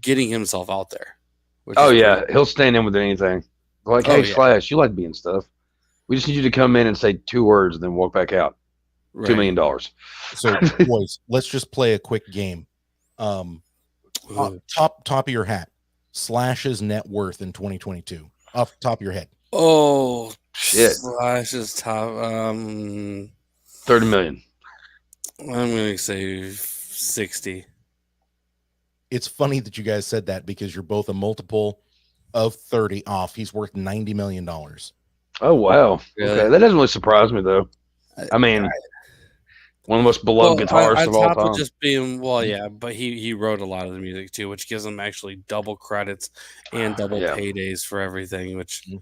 A: getting himself out there.
B: Oh yeah, he'll stand in with anything. Like, hey,
A: yeah.
B: Slash, you like being stuff. We just need you to come in and say 2 words and then walk back out.
A: Right.
B: $2 million.
C: So, boys, let's just play a quick game. Top of your hat. Slash's net worth in 2022. Off the top of your head.
A: Oh
B: shit!
A: Slash's top.
B: 30 million.
A: I'm gonna say 60.
C: It's funny that you guys said that because you're both a multiple of 30 off. He's worth $90 million.
B: Oh wow!
A: Really?
B: Okay, that doesn't really surprise me though. I mean, one of the most beloved guitarists of all time.
A: Of just being but he wrote a lot of the music too, which gives him actually double credits and double paydays for everything, which a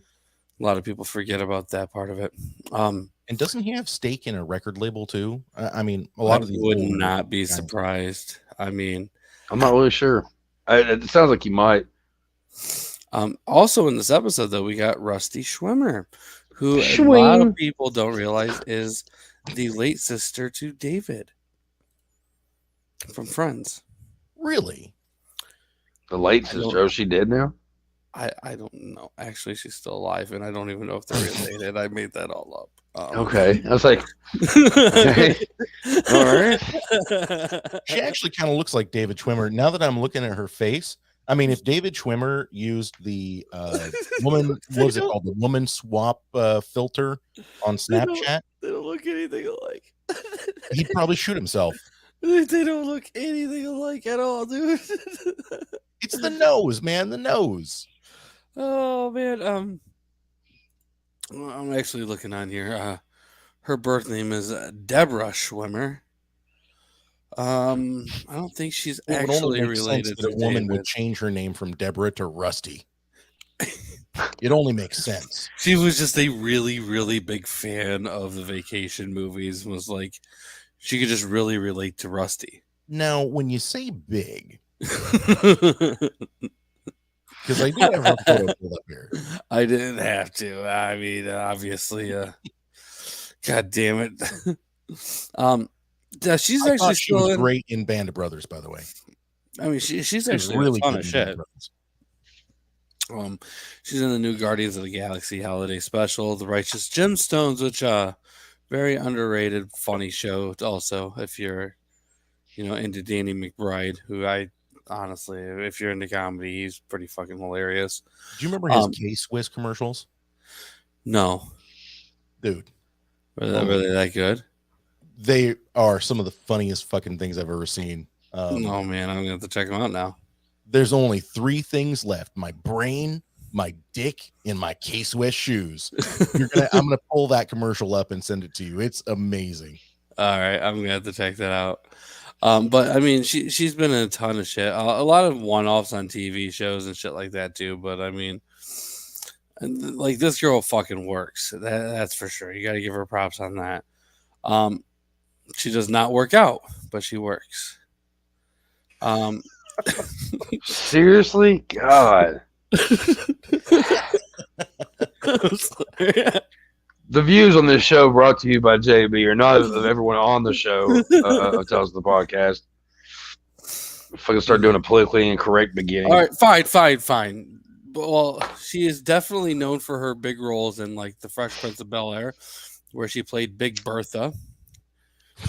A: lot of people forget about that part of it.
C: And doesn't he have stake in a record label too? I mean, a lot of these
A: would not be surprised. I mean,
B: I'm not really sure. It sounds like he might.
A: Also in this episode, though, we got Rusty Schwimmer, who a lot of people don't realize is the late sister to David from Friends.
C: Really?
B: The late sister? Oh, she dead now?
A: I don't know. Actually, she's still alive, and I don't even know if they're related. I made that all up.
B: Okay. I was like, okay. All right.
C: She actually kind of looks like David Schwimmer. Now that I'm looking at her face, I mean, if David Schwimmer used the woman, what was it called? The woman swap filter on Snapchat.
A: They don't look anything alike.
C: He'd probably shoot himself.
A: They don't look anything alike at all, dude.
C: It's the nose, man. The nose.
A: Oh man. I'm actually looking on here. Her birth name is Deborah Schwimmer. I don't think she's actually related to
C: a woman
A: David.
C: would change her name from Deborah to Rusty. It only makes sense.
A: She was just a really, really big fan of the vacation movies. Was like, she could just really relate to Rusty.
C: Now, when you say big, because I do have her photo pulled up here.
A: I didn't have to. I mean, obviously, God damn it. She's actually still
C: great in Band of Brothers, by the way.
A: I mean, she's actually
C: really
A: a ton of shit. She's in the new Guardians of the Galaxy holiday special, The Righteous Gemstones, which very underrated, funny show. Also, if you're, into Danny McBride, who I honestly, if you're into comedy, he's pretty fucking hilarious.
C: Do you remember his K-Swiss commercials?
A: No,
C: dude,
A: were they that good?
C: They are some of the funniest fucking things I've ever seen.
A: Oh man, I'm gonna have to check them out now.
C: There's only 3 things left: my brain, my dick, and my K-Swiss shoes. I'm gonna pull that commercial up and send it to you. It's amazing.
A: All right, I'm gonna have to check that out. But I mean, she's been in a ton of shit. A lot of one-offs on TV shows and shit like that too. But I mean, like, this girl fucking works. That's for sure. You got to give her props on that. She does not work out, but she works.
B: Seriously, God. The views on this show brought to you by JB are not of everyone on the show tells the podcast. If I can start doing a politically incorrect beginning.
A: All right, fine. Well, she is definitely known for her big roles in like The Fresh Prince of Bel-Air, where she played Big Bertha.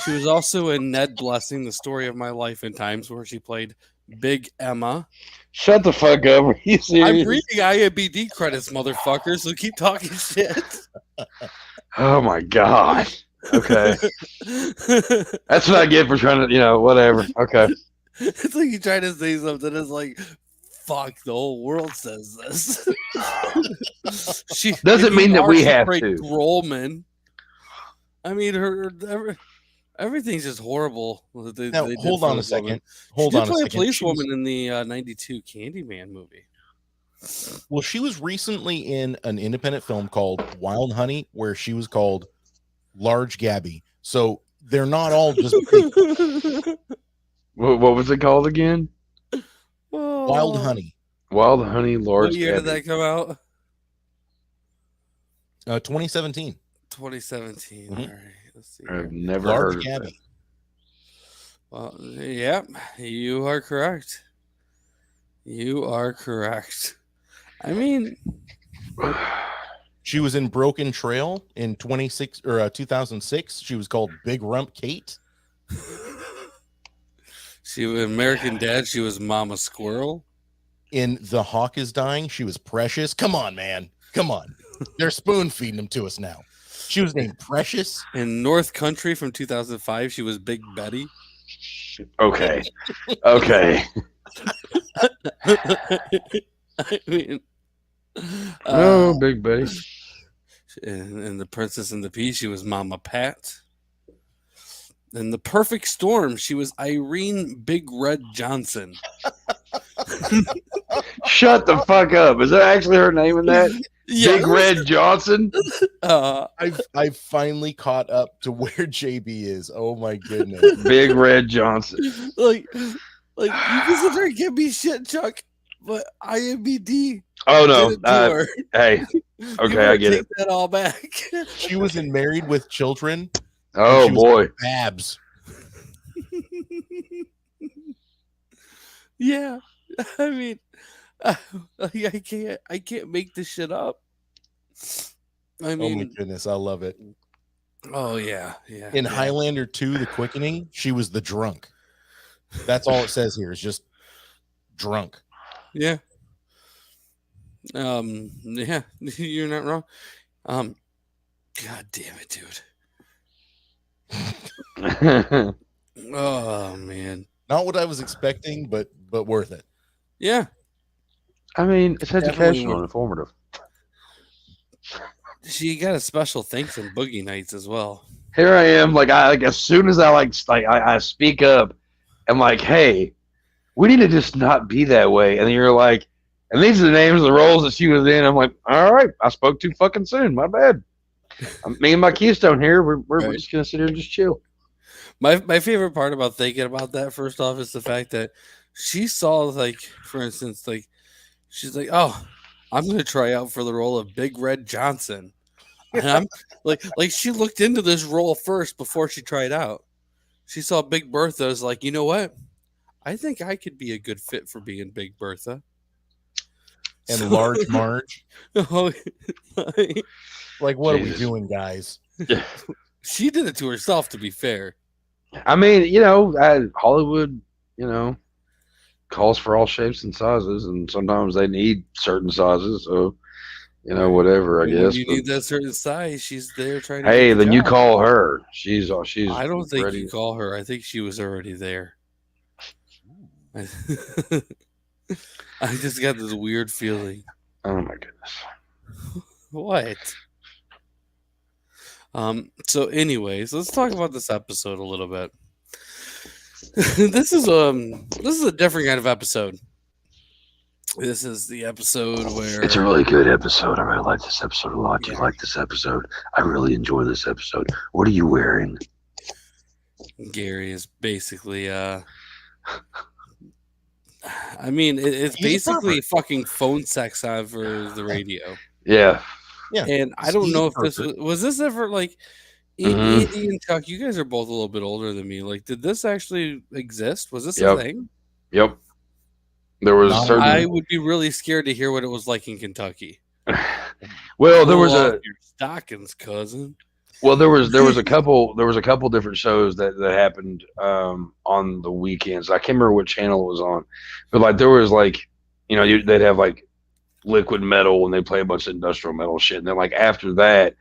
A: She was also in Ned Blessing, The Story of My Life in Times, where she played Big Emma.
B: Shut the fuck up. Are you serious?
A: I'm reading IMDb credits, motherfucker, so keep talking shit.
B: Oh my God. Okay. That's what I get for trying to, whatever. Okay.
A: It's like you try to say something, it's like, fuck, the whole world says this. She
B: doesn't mean that we have to.
A: Rollman. I mean, everything's just horrible.
C: Now, hold on a second. Hold on a second.
A: She did play a policewoman in the 92 Candyman movie.
C: Well, she was recently in an independent film called Wild Honey, where she was called Large Gabby. So they're not all just big.
B: What was it called again?
C: Wild Honey.
B: Wild Honey, Large Gabby.
A: What year did that come out?
C: 2017.
A: 2017.
C: Mm-hmm.
A: All right. Let's see.
B: I've never
C: Large
B: heard of
C: Gabby.
B: that.
A: Well, yeah, you are correct. You are correct. I mean,
C: she was in Broken Trail in 2006. She was called Big Rump Kate.
A: She was American Dad. She was Mama Squirrel.
C: In The Hawk is Dying, she was Precious. Come on, man. Come on. They're spoon feeding them to us now. She was named Precious.
A: In North Country from 2005, she was Big Betty.
B: Okay. Okay.
A: I mean,
B: Big Betty.
A: In The Princess and the Pea, she was Mama Pat. In The Perfect Storm, she was Irene Big Red Johnson.
B: Shut the fuck up. Is that actually her name in that?
A: Yeah.
B: Big Red Johnson?
C: I finally caught up to where JB is. Oh my goodness.
B: Big Red Johnson.
A: Like you can sit there and give me shit, Chuck, but IMBD.
B: Oh no. Hey. Okay, I get it.
A: That all back.
C: She was in Married with Children.
B: Oh boy.
C: Babs.
A: Yeah. I mean, I can't make this shit up. I mean,
C: oh my goodness, I love it.
A: Oh yeah.
C: In Highlander 2, The Quickening, she was the drunk. That's all it says here is just drunk.
A: Yeah. Yeah, you're not wrong. God damn it, dude. Oh man.
C: Not what I was expecting, but worth it.
A: Yeah.
B: I mean, it's educational and informative.
A: She got a special thanks in Boogie Nights as well.
B: Here I am, like as soon as I speak up, I'm like, hey, we need to just not be that way. And then you're like, and these are the names of the roles that she was in. I'm like, all right, I spoke too fucking soon. My bad. Me and my Keystone here, we're just gonna sit here and just chill.
A: My favorite part about thinking about that, first off, is the fact that she saw, like, for instance, like, she's like, oh, I'm going to try out for the role of Big Red Johnson. And I'm like she looked into this role first before she tried out. She saw Big Bertha, was like, you know what? I think I could be a good fit for being Big Bertha.
C: And Large Marge.
A: Oh,
C: like, what are we doing, guys?
A: She did it to herself, to be fair.
B: I mean, Hollywood, calls for all shapes and sizes, and sometimes they need certain sizes. So, whatever. I guess
A: you need that certain size. She's there trying to.
B: Hey, then you call her. She's.
A: I don't think
B: ready.
A: you call her. I think she was already there. I just got this weird feeling.
B: Oh my goodness.
A: What? So anyways, let's talk about this episode a little bit. This is a different kind of episode. This is the episode where
B: it's a really good episode. I really like this episode a lot. Do you like this episode? I really enjoy this episode. What are you wearing?
A: Gary is basically I mean, it's
C: He's a
A: basically
C: pervert.
A: fucking phone sex over the radio.
B: Yeah.
C: Yeah.
A: And I don't
C: He's a
A: know if this
C: pervert.
A: was this ever like
B: Mhm.
A: Andy and Chuck, you guys are both a little bit older than me. Like, did this actually exist? Was this a
B: Yep.
A: thing?
B: Yep. There was
C: Not-
B: certain.
A: I would be really scared to hear what it was like in Kentucky.
B: Well, there was
A: Pull
B: a
A: off your stockings, cousin.
B: well, there was a couple different shows that happened on the weekends. I can't remember what channel it was on, but like there was like, they'd have like liquid metal and they play a bunch of industrial metal shit, and then like after that,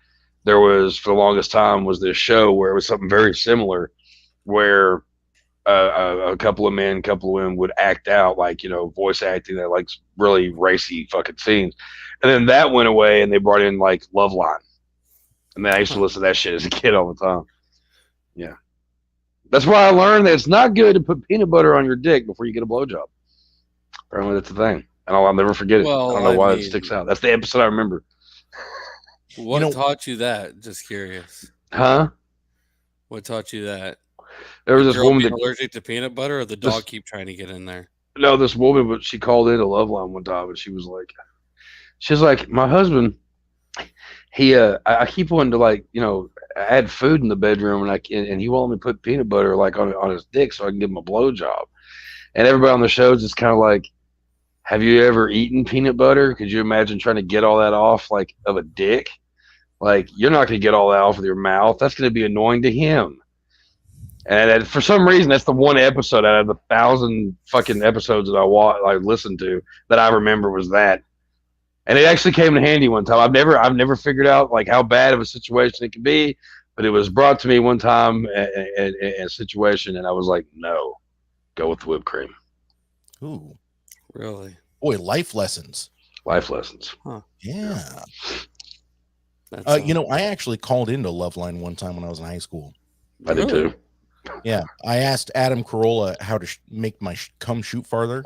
B: there was for the longest time was this show where it was something very similar, where a couple of men, couple of women would act out like voice acting that like really racy fucking scenes, and then that went away and they brought in like Loveline. And then I used to listen to that shit as a kid all the time. Yeah. That's why I learned that it's not good to put peanut butter on your dick before you get a blowjob. Apparently that's the thing. And I'll never forget it.
A: Well,
B: I don't know why
A: I
B: it
A: mean-
B: sticks out. That's the episode I remember.
A: What taught you that? Just curious.
B: Huh?
A: What taught you that?
B: There was
A: The
B: this
A: girl
B: woman
A: being
B: that
A: allergic to peanut butter, or the dog keep trying to get in there?
B: no, this woman, but she called in a Loveline one time and she was like, my husband, I keep wanting to like, add food in the bedroom and he won't let me put peanut butter like on his dick so I can give him a blowjob. And everybody on the show is just kind of like, have you ever eaten peanut butter? Could you imagine trying to get all that off like of a dick? Like you're not going to get all that off with your mouth. That's going to be annoying to him. And for some reason, that's the one episode out of the 1,000 fucking episodes that I listened to that I remember was that. And it actually came in handy one time. I've never figured out like how bad of a situation it could be, but it was brought to me one time in a situation, and I was like, no, go with the whipped cream.
C: Ooh,
A: Really?
C: boy, life lessons.
B: Life lessons.
C: Yeah.
A: That's
C: I actually called into Loveline one time when I was in high school.
B: I did too.
C: Yeah, I asked Adam Carolla how to make my cum shoot farther.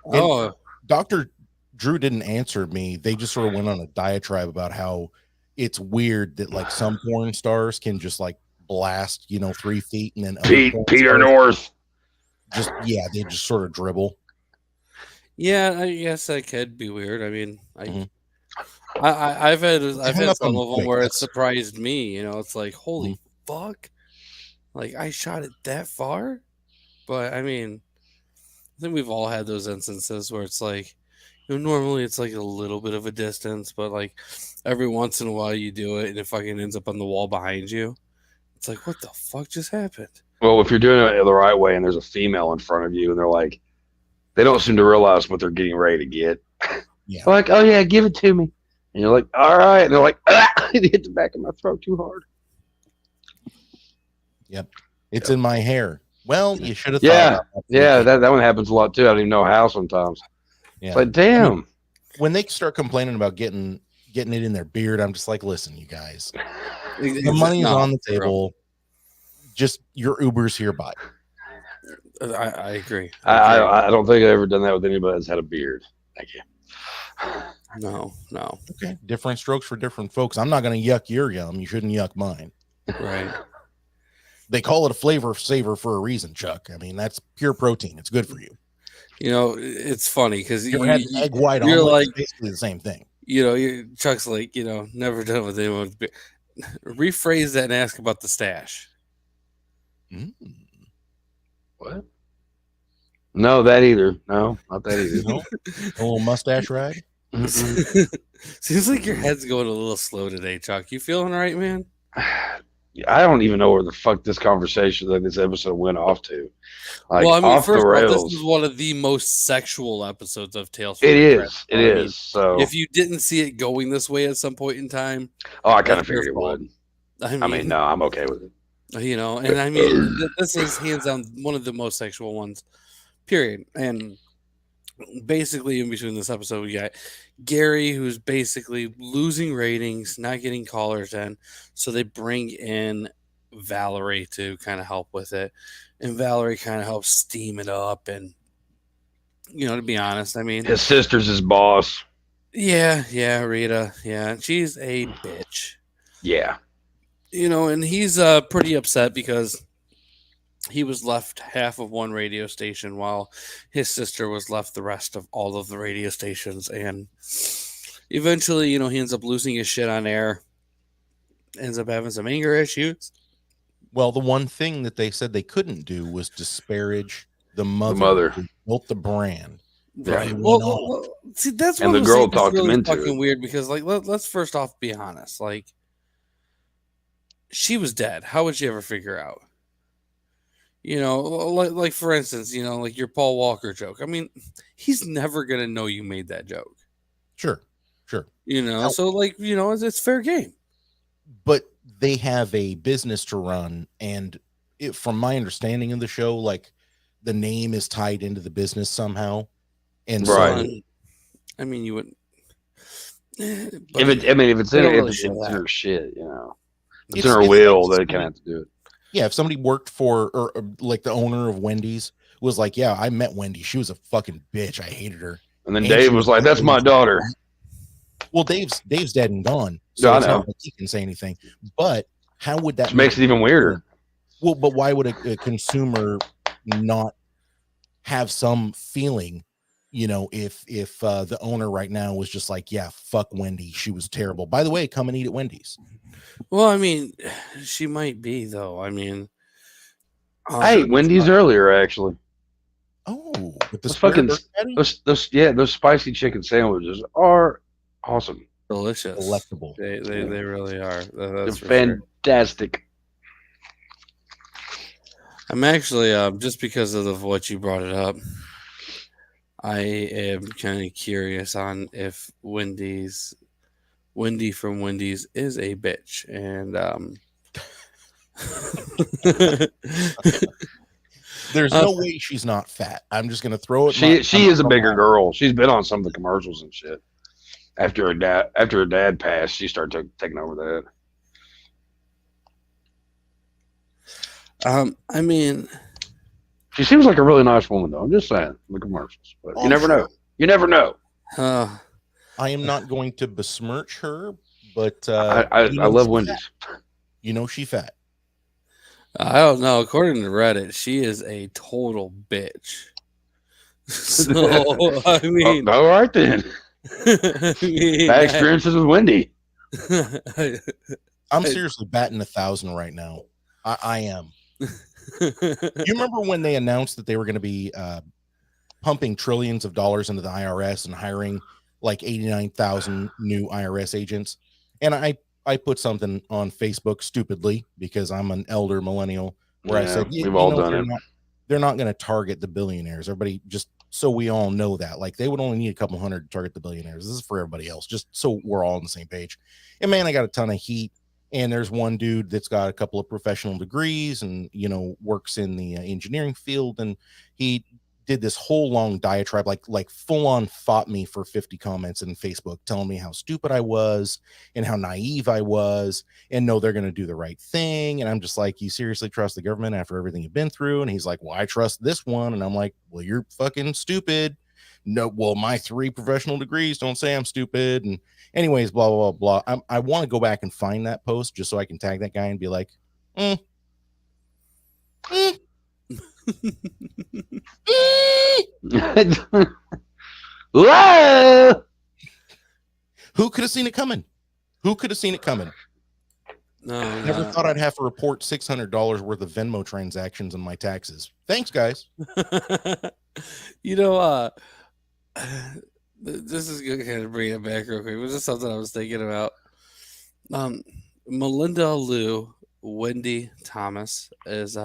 A: Oh,
C: Dr. Drew didn't answer me. They just sort of went on a diatribe about how it's weird that like some porn stars can just like blast, 3 feet, and then other porn
B: Peter
C: stars
B: North.
C: they just sort of dribble.
A: yeah. I guess that could be weird. I mean,
C: Mhm.
A: I've had
C: hung up
A: some
C: on
A: of them
C: quick,
A: where it
C: that's-
A: surprised me. It's like, holy
C: Mm-hmm.
A: fuck, like I shot it that far. But I mean, I think we've all had those instances where it's like, normally it's like a little bit of a distance, but like every once in a while you do it and it fucking ends up on the wall behind you. It's like, what the fuck just happened?
B: Well, if you're doing it the right way and there's a female in front of you and they're like, they don't seem to realize what they're getting ready to get.
C: Yeah.
B: They're like, oh yeah, give it to me. And you're like, all right. And they're like, it hit the back of my throat too hard.
C: Yep. It's in my hair. Well, you should have
B: Yeah.
C: thought about that.
B: Yeah, that one happens a lot too. I don't even know how sometimes.
C: Yeah.
B: It's like, damn.
C: When they start complaining about getting it in their beard, I'm just like, listen, you guys, the money's on the table. Just your Uber's hereby.
A: I agree.
B: I don't think I've ever done that with anybody that's had a beard. Thank you.
A: No.
C: Okay. Different strokes for different folks. I'm not going to yuck your yum. You shouldn't yuck mine.
A: Right.
C: They call it a flavor saver for a reason, Chuck. I mean, that's pure protein. It's good for you.
A: It's funny because
C: You ever had an egg white
A: you're
C: omelet?
A: like,
C: It's basically the same thing.
A: Chuck's like, never done with anyone with beard. Rephrase that and ask about the stash.
B: What? No, that either. No, not that either.
C: No? A little mustache ride?
A: Seems like your head's going a little slow today, Chuck. You feeling all right, man?
B: I don't even know where the fuck this conversation, like this episode, went off to. Like,
A: well, I mean,
B: off
A: first
B: the
A: of all,
B: rails.
A: this is one of the most sexual episodes of Tales from
B: It
A: the
B: is.
A: Crypt.
B: It
A: I mean,
B: is. So,
A: if you didn't see it going this way at some point in time,
B: I kind of
A: that's your
B: figured it
A: fault.
B: would. I mean, no, I'm okay with it.
A: And I mean, this is hands down one of the most sexual ones, period. And basically, in between this episode, we got Gary, who's basically losing ratings, not getting callers in. So they bring in Valerie to kind of help with it. And Valerie kind of helps steam it up. And, to be honest, I mean,
B: His sister's his boss.
A: yeah, Rita. Yeah, she's a bitch.
B: Yeah.
A: and he's pretty upset because he was left half of one radio station while his sister was left the rest of all of the radio stations. And eventually, he ends up losing his shit on air, ends up having some anger issues.
C: Well, the one thing that they said they couldn't do was disparage the mother,
B: mother.
C: who built the brand.
A: Right. Well, see, that's
B: And
A: what
B: the girl
A: I'm saying is
B: talked him
A: really
B: into
A: fucking
B: it.
A: weird because, like, let's first off be honest. Like, she was dead. How would she ever figure out? Like for instance, like your Paul Walker joke. I mean, he's never gonna know you made that joke.
C: Sure.
A: So like, it's fair game.
C: But they have a business to run, and from my understanding of the show, like the name is tied into the business somehow. And
B: Right.
C: so,
A: I mean, you wouldn't.
B: If it's in her shit, it's in her
C: it's
B: will,
C: like
B: they kind of have to do it.
C: Yeah, if somebody worked for, or like the owner of Wendy's was like, yeah, I met Wendy. She was a fucking bitch. I hated her.
B: And then Dave was like, that's my daughter.
C: Well, Dave's dead and gone.
B: So
C: So
B: I
C: it's
B: know.
C: not like he can say anything. But how would that
B: Which makes it even weirder.
C: Well, but why would a consumer not have some feeling, if the owner right now was just like, yeah, fuck Wendy. She was terrible. By the way, come and eat at Wendy's.
A: Well, I mean, she might be though. I mean,
B: I ate Wendy's earlier, actually.
C: Oh, with the
B: Those fucking
C: patty?
B: those spicy chicken sandwiches are awesome.
A: delicious,
C: Delectable.
A: They really are.
B: They're
A: That's for sure.
B: fantastic.
A: I'm actually just because of what you brought it up. I am kind of curious on if Wendy from Wendy's is a bitch, and
C: There's no way she's not fat. I'm just gonna throw it.
B: She is a bigger girl. She's been on some of the commercials and shit. After her dad passed, she started taking over that.
A: I mean,
B: She seems like a really nice woman, though. I'm just saying, the commercials. But you never know. You never know.
C: I am not going to besmirch her, but
B: I love Wendy's.
C: She's fat.
A: I don't know. According to Reddit, she is a total bitch. So I mean,
B: all right then. Bad experiences with Wendy.
C: I'm seriously batting 1,000 right now. I am. You remember when they announced that they were going to be pumping trillions of dollars into the IRS and hiring like 89,000 new IRS agents? And I put something on Facebook stupidly because I'm an elder millennial where I said,
B: we've all done it.
C: They're not going to target the billionaires. Everybody, just so we all know that, like, they would only need a couple hundred to target the billionaires. This is for everybody else, just so we're all on the same page. And man, I got a ton of heat. And there's one dude that's got a couple of professional degrees and, works in the engineering field. And he did this whole long diatribe, like full on fought me for 50 comments in Facebook, telling me how stupid I was and how naive I was. And no, they're going to do the right thing. And I'm just like, you seriously trust the government after everything you've been through? And he's like, well, I trust this one. And I'm like, well, you're fucking stupid. No, well, my 3 professional degrees don't say I'm stupid. And anyways, blah, blah, blah, blah. I want to go back and find that post just so I can tag that guy and be like,
B: Whoa!
C: Who could have seen it coming? Who could have seen it coming?
A: No,
C: Never thought I'd have to report $600 worth of Venmo transactions on my taxes. Thanks, guys.
A: This is going to kind of bring it back real quick. It was just something I was thinking about. Melinda Liu, Wendie Thomas is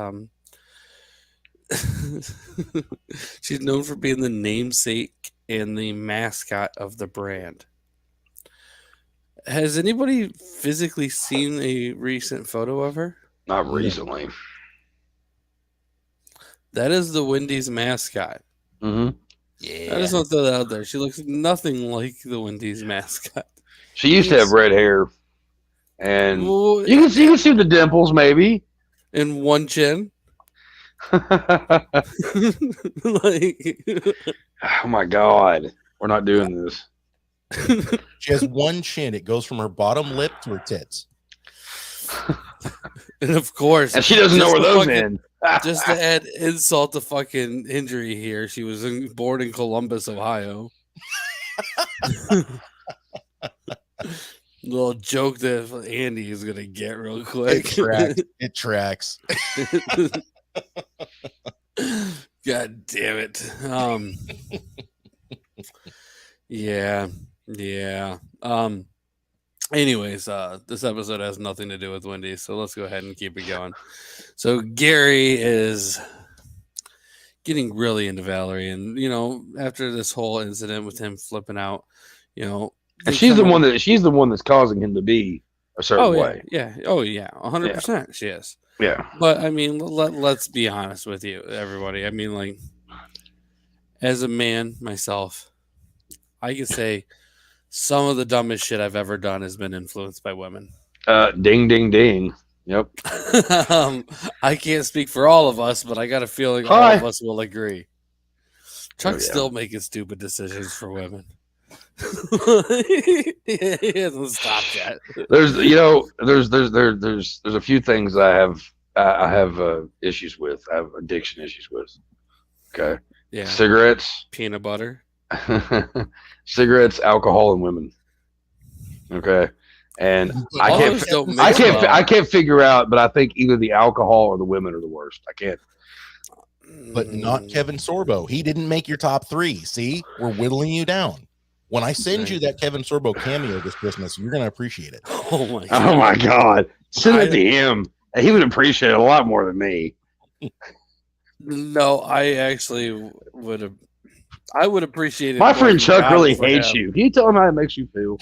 A: she's known for being the namesake and the mascot of the brand. Has anybody physically seen a recent photo of her?
B: Not recently.
A: That is the Wendy's mascot.
B: Mm-hmm.
C: Yeah.
A: I just want to throw that out there. She looks nothing like the Wendy's mascot.
B: She used to have red hair, and
A: Well,
B: you can see the dimples, maybe.
A: and one chin. Like,
B: Oh my God, we're not doing this.
C: She has one chin. It goes from her bottom lip to her tits.
A: And of course,
B: And she doesn't know
A: just
B: where
A: to
B: those
A: fucking-
B: end.
A: just to add insult to fucking injury here, she was born in Columbus, Ohio. Little joke that Andy is gonna get real quick.
C: It tracks.
A: God damn it. Yeah. Anyways, this episode has nothing to do with Wendie, so let's go ahead and keep it going. So Gary is getting really into Valerie, and after this whole incident with him flipping out,
B: And she's the one that's causing him to be a certain way.
A: Yeah. Oh yeah, 100%. She is.
B: Yeah.
A: But I mean, let's be honest with you, everybody. I mean, like, as a man myself, I could say some of the dumbest shit I've ever done has been influenced by women.
B: Ding, ding, ding. Yep.
A: I can't speak for all of us, but I got a feeling all of us will agree. Chuck's still making stupid decisions for women. He hasn't stopped yet.
B: There's a few things I have issues with. I have addiction issues with. Okay.
A: Yeah.
B: Cigarettes,
A: peanut butter,
B: cigarettes, alcohol, and women. Okay. And I can't figure out, but I think either the alcohol or the women are the worst. I can't.
C: But not Kevin Sorbo. He didn't make your top 3. See, we're whittling you down. When I send you that Kevin Sorbo cameo this Christmas, you're gonna appreciate it.
A: Oh my
B: god! Send it to him. He would appreciate it a lot more than me.
A: No, I actually would have. I would appreciate it.
B: My friend Chuck really hates you. Can you tell him how it makes you feel?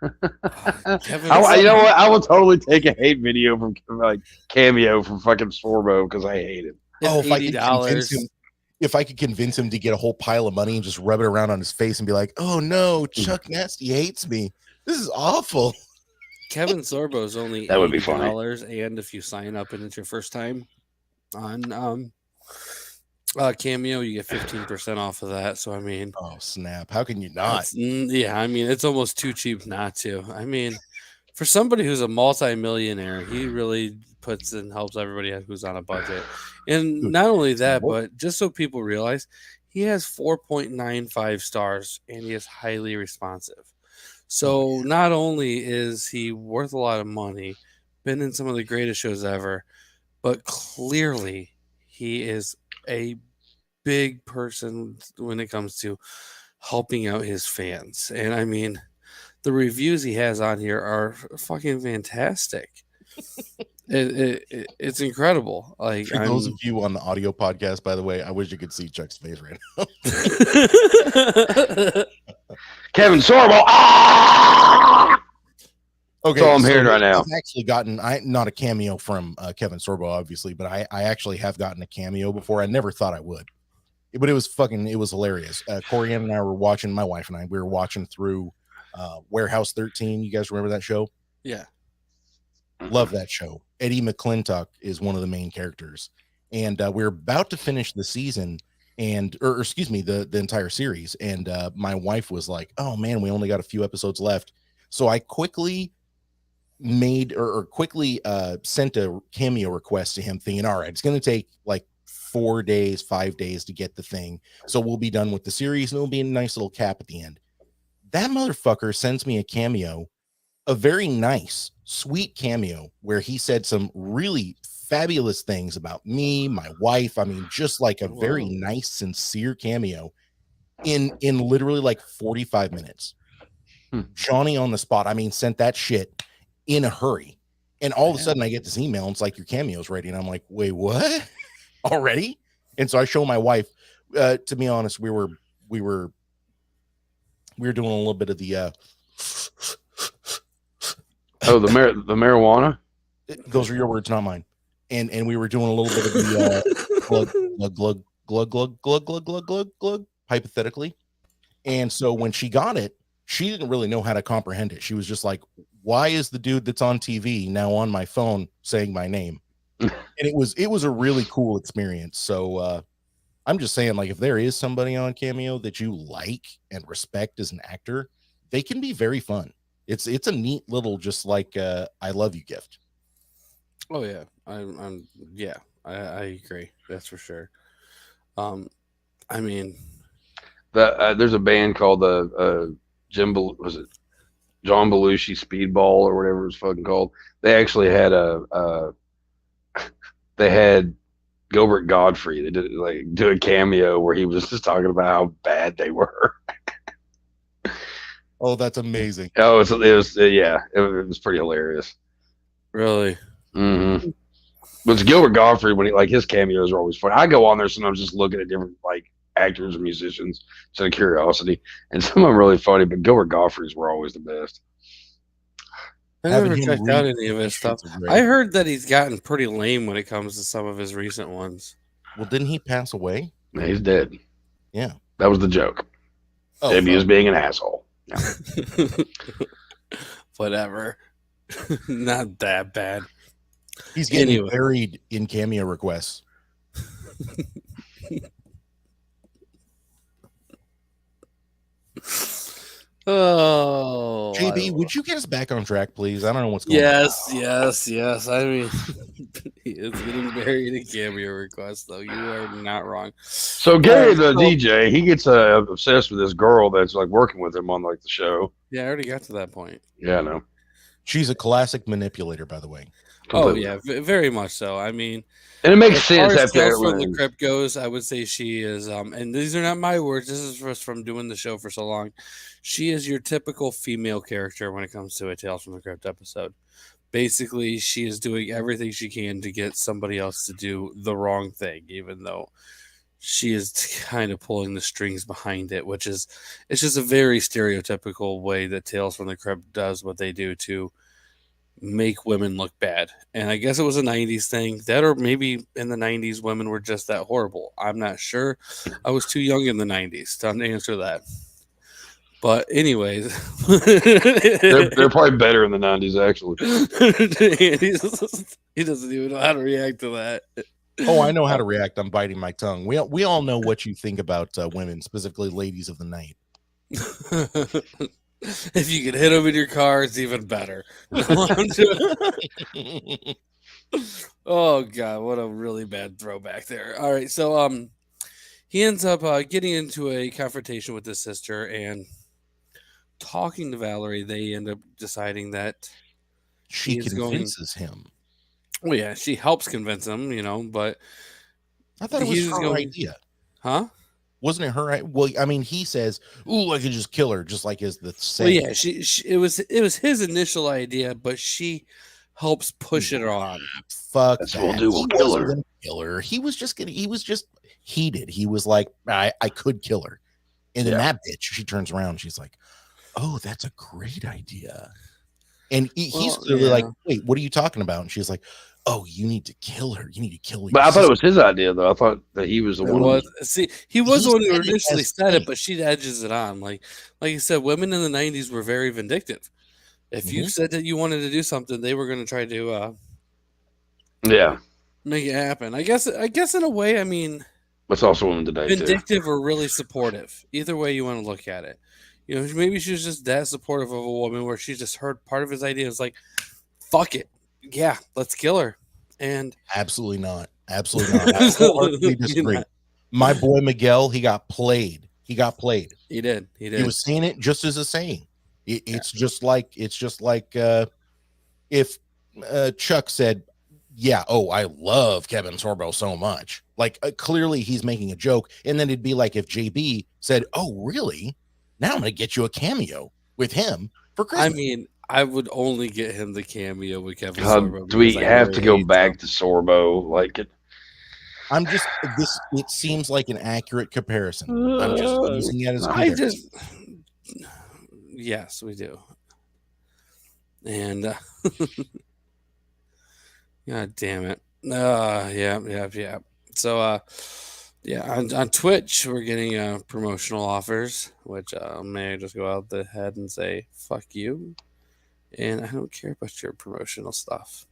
B: You know what? I will totally take a hate video from cameo from fucking Sorbo because I hate him.
C: If I could convince him to get a whole pile of money and just rub it around on his face and be like, "Oh no, Chuck Nasty hates me. This is awful."
A: Kevin Sorbo is only
B: that would be funny.
A: And if you sign up and it's your first time on Cameo, you get 15% off of that. So I mean,
C: oh snap! How can you not?
A: Yeah, I mean, it's almost too cheap not to. I mean, for somebody who's a multi-millionaire, he really puts and helps everybody who's on a budget. And not only that, but just so people realize, he has 4.95 stars and he is highly responsive. So not only is he worth a lot of money, been in some of the greatest shows ever, but clearly he is a big person when it comes to helping out his fans. And I mean, the reviews he has on here are fucking fantastic. It's incredible. Like,
C: for those of you on the audio podcast, by the way, I wish you could see Chuck's face right now.
B: Kevin Sorbo. Ah!
C: Okay,
B: that's all I'm hearing right now.
C: I've actually gotten not a cameo from Kevin Sorbo, obviously, but I actually have gotten a cameo before. I never thought I would, but it was hilarious. Corey and I were watching. My wife and I we were watching through Warehouse 13. You guys remember that show?
A: Yeah.
C: Love that show. Eddie McClintock is one of the main characters, and we're about to finish the season, or excuse me, the entire series. And my wife was like, "Oh man, we only got a few episodes left." So I quickly made or quickly sent a cameo request to him, thinking, "All right, it's going to take like 5 days to get the thing, so we'll be done with the series, and it'll be a nice little cap at the end." That motherfucker sends me a cameo, a very nice, sweet cameo where he said some really fabulous things about me, my wife. I mean, just like a very nice, sincere cameo in literally like 45 minutes. Johnny on the spot. I mean, sent that shit in a hurry. And all of a sudden I get this email and it's like, your cameo's ready. And I'm like, wait, what? Already? And so I show my wife, to be honest, we were doing a little bit of the
B: the marijuana.
C: Those are your words, not mine. And we were doing a little bit of the glug, hypothetically. And so when she got it, she didn't really know how to comprehend it. She was just like, why is the dude that's on TV now on my phone saying my name? And it was a really cool experience. So I'm just saying, like, if there is somebody on Cameo that you like and respect as an actor, they can be very fun. It's a neat little, just like I love you gift.
A: Oh yeah, I'm yeah, I agree. That's for sure. Um, I mean,
B: There's a band called was it John Belushi Speedball or whatever it's fucking called. They actually had they had Gilbert Godfrey. They did like do a cameo where he was just talking about how bad they were.
C: Oh, that's amazing.
B: Oh, it was pretty hilarious.
A: really,
B: Mm-hmm. But it's Gilbert Godfrey when he like his cameos are always funny. I go on there sometimes just looking at different like actors and musicians just out of curiosity, and some of them are really funny. But Gilbert Godfrey's were always the best.
A: I
C: Having
A: never
C: him
A: checked
C: read
A: out any of his stuff.
C: Shades of Grey.
A: I heard that he's gotten pretty lame when it comes to some of his recent ones.
C: Well, didn't he pass away?
B: Yeah, he's dead.
C: Yeah.
B: That was the joke.
C: Oh,
B: Debbie is being an asshole.
A: Whatever, not that bad.
C: he's getting
A: Anyway.
C: buried in cameo requests.
A: Oh,
C: JB, would you get us back on track, please? I don't know what's going
A: yes, yes. I mean, it's getting buried in cameo requests, though. You are not wrong.
B: So Gary,
A: Alright,
B: the
A: so-
B: DJ, he gets obsessed with this girl that's like working with him on like the show.
A: Yeah, I already got to that point.
B: Yeah, I know.
C: She's a classic manipulator, by the way.
B: Completely.
A: Oh yeah, very much so. I mean,
B: And it makes
A: as
B: sense
A: far as
B: after
A: Tales from the
B: everyone.
A: Crypt goes, I would say she is. And these are not my words. This is just from doing the show for so long. She is your typical female character when it comes to a Tales from the Crypt episode. Basically, she is doing everything she can to get somebody else to do the wrong thing, even though she is kind of pulling the strings behind it, which is it's just a very stereotypical way that Tales from the Crypt does what they do to make women look bad. And I guess it was a 90s thing. That or maybe in the 90s women were just that horrible. I'm not sure. I was too young in the 90s to answer that. But anyways,
B: They're probably better in the 90s, actually.
A: he doesn't even know how to react to that.
C: Oh, I know how to react. I'm biting my tongue. We all know what you think about women, specifically ladies of the night.
A: If you could hit them in your car, it's even better. Oh god, what a really bad throwback there. All right, so he ends up getting into a confrontation with his sister and talking to Valerie. They end up deciding that
C: She
A: He's going-
C: convinces him.
A: well, yeah, she helps convince him, but
C: I thought it was
A: He's
C: her
A: going-
C: idea.
A: huh?
C: Wasn't it her? Well, I mean, he says, "Ooh, I could just kill her," just like as the
A: Well,
C: saying.
A: yeah, she it was his initial idea, but she helps push it on.
C: Fuck
B: That's
C: that.
B: what we'll do, we'll
C: He
B: kill
C: wasn't
B: her.
C: gonna kill her. He was just heated. He was like, I could kill her. And then
B: Yeah.
C: that bitch, she turns around. She's like, oh, that's a great idea. And he's
A: Well,
C: clearly like,
A: yeah.
C: wait, what are you talking about? And she's like, oh, you need to kill her. You need to kill her.
B: But I thought it was his idea, though. I thought that he was the
A: It
B: one.
A: was, see, he was
C: He
A: the one who
C: said it
A: initially
C: as
A: said it,
C: fake.
A: but she edges it on. Like you said, women in the '90s were very vindictive. If you
C: Mhm.
A: said that you wanted to do something, they were going to try to
B: Yeah,
A: make it happen. I guess in a way, I mean,
B: that's also women today too.
A: vindictive or really supportive. Either way you want to look at it. Maybe she was just that supportive of a woman where she just heard part of his idea. It's like, fuck it, yeah, let's kill her. And
C: Absolutely not. Absolutely not. I wholeheartedly
A: You're
C: disagree.
A: not.
C: My boy Miguel, he got played. He
A: did. He did.
C: He was saying it just as a saying. It's just like if Chuck said, "Yeah, oh, I love Kevin Sorbo so much." Like clearly he's making a joke, and then it'd be like if JB said, "Oh, really? Now I'm gonna get you a cameo with him for
A: I
C: Christmas."
A: mean, I would only get him the cameo with Kevin
B: God,
A: Sorbo.
B: do we
A: because I
B: have
A: really
B: to go
A: hate
B: back
A: him.
B: to Sorbo? Like it?
C: I'm just this. It seems like an accurate comparison. I'm just using it as a
A: I
C: comparison.
A: just, yes, we do. And God damn it. Yeah. So, on Twitch, we're getting promotional offers, which may I just go out the head and say, fuck you. And I don't care about your promotional stuff.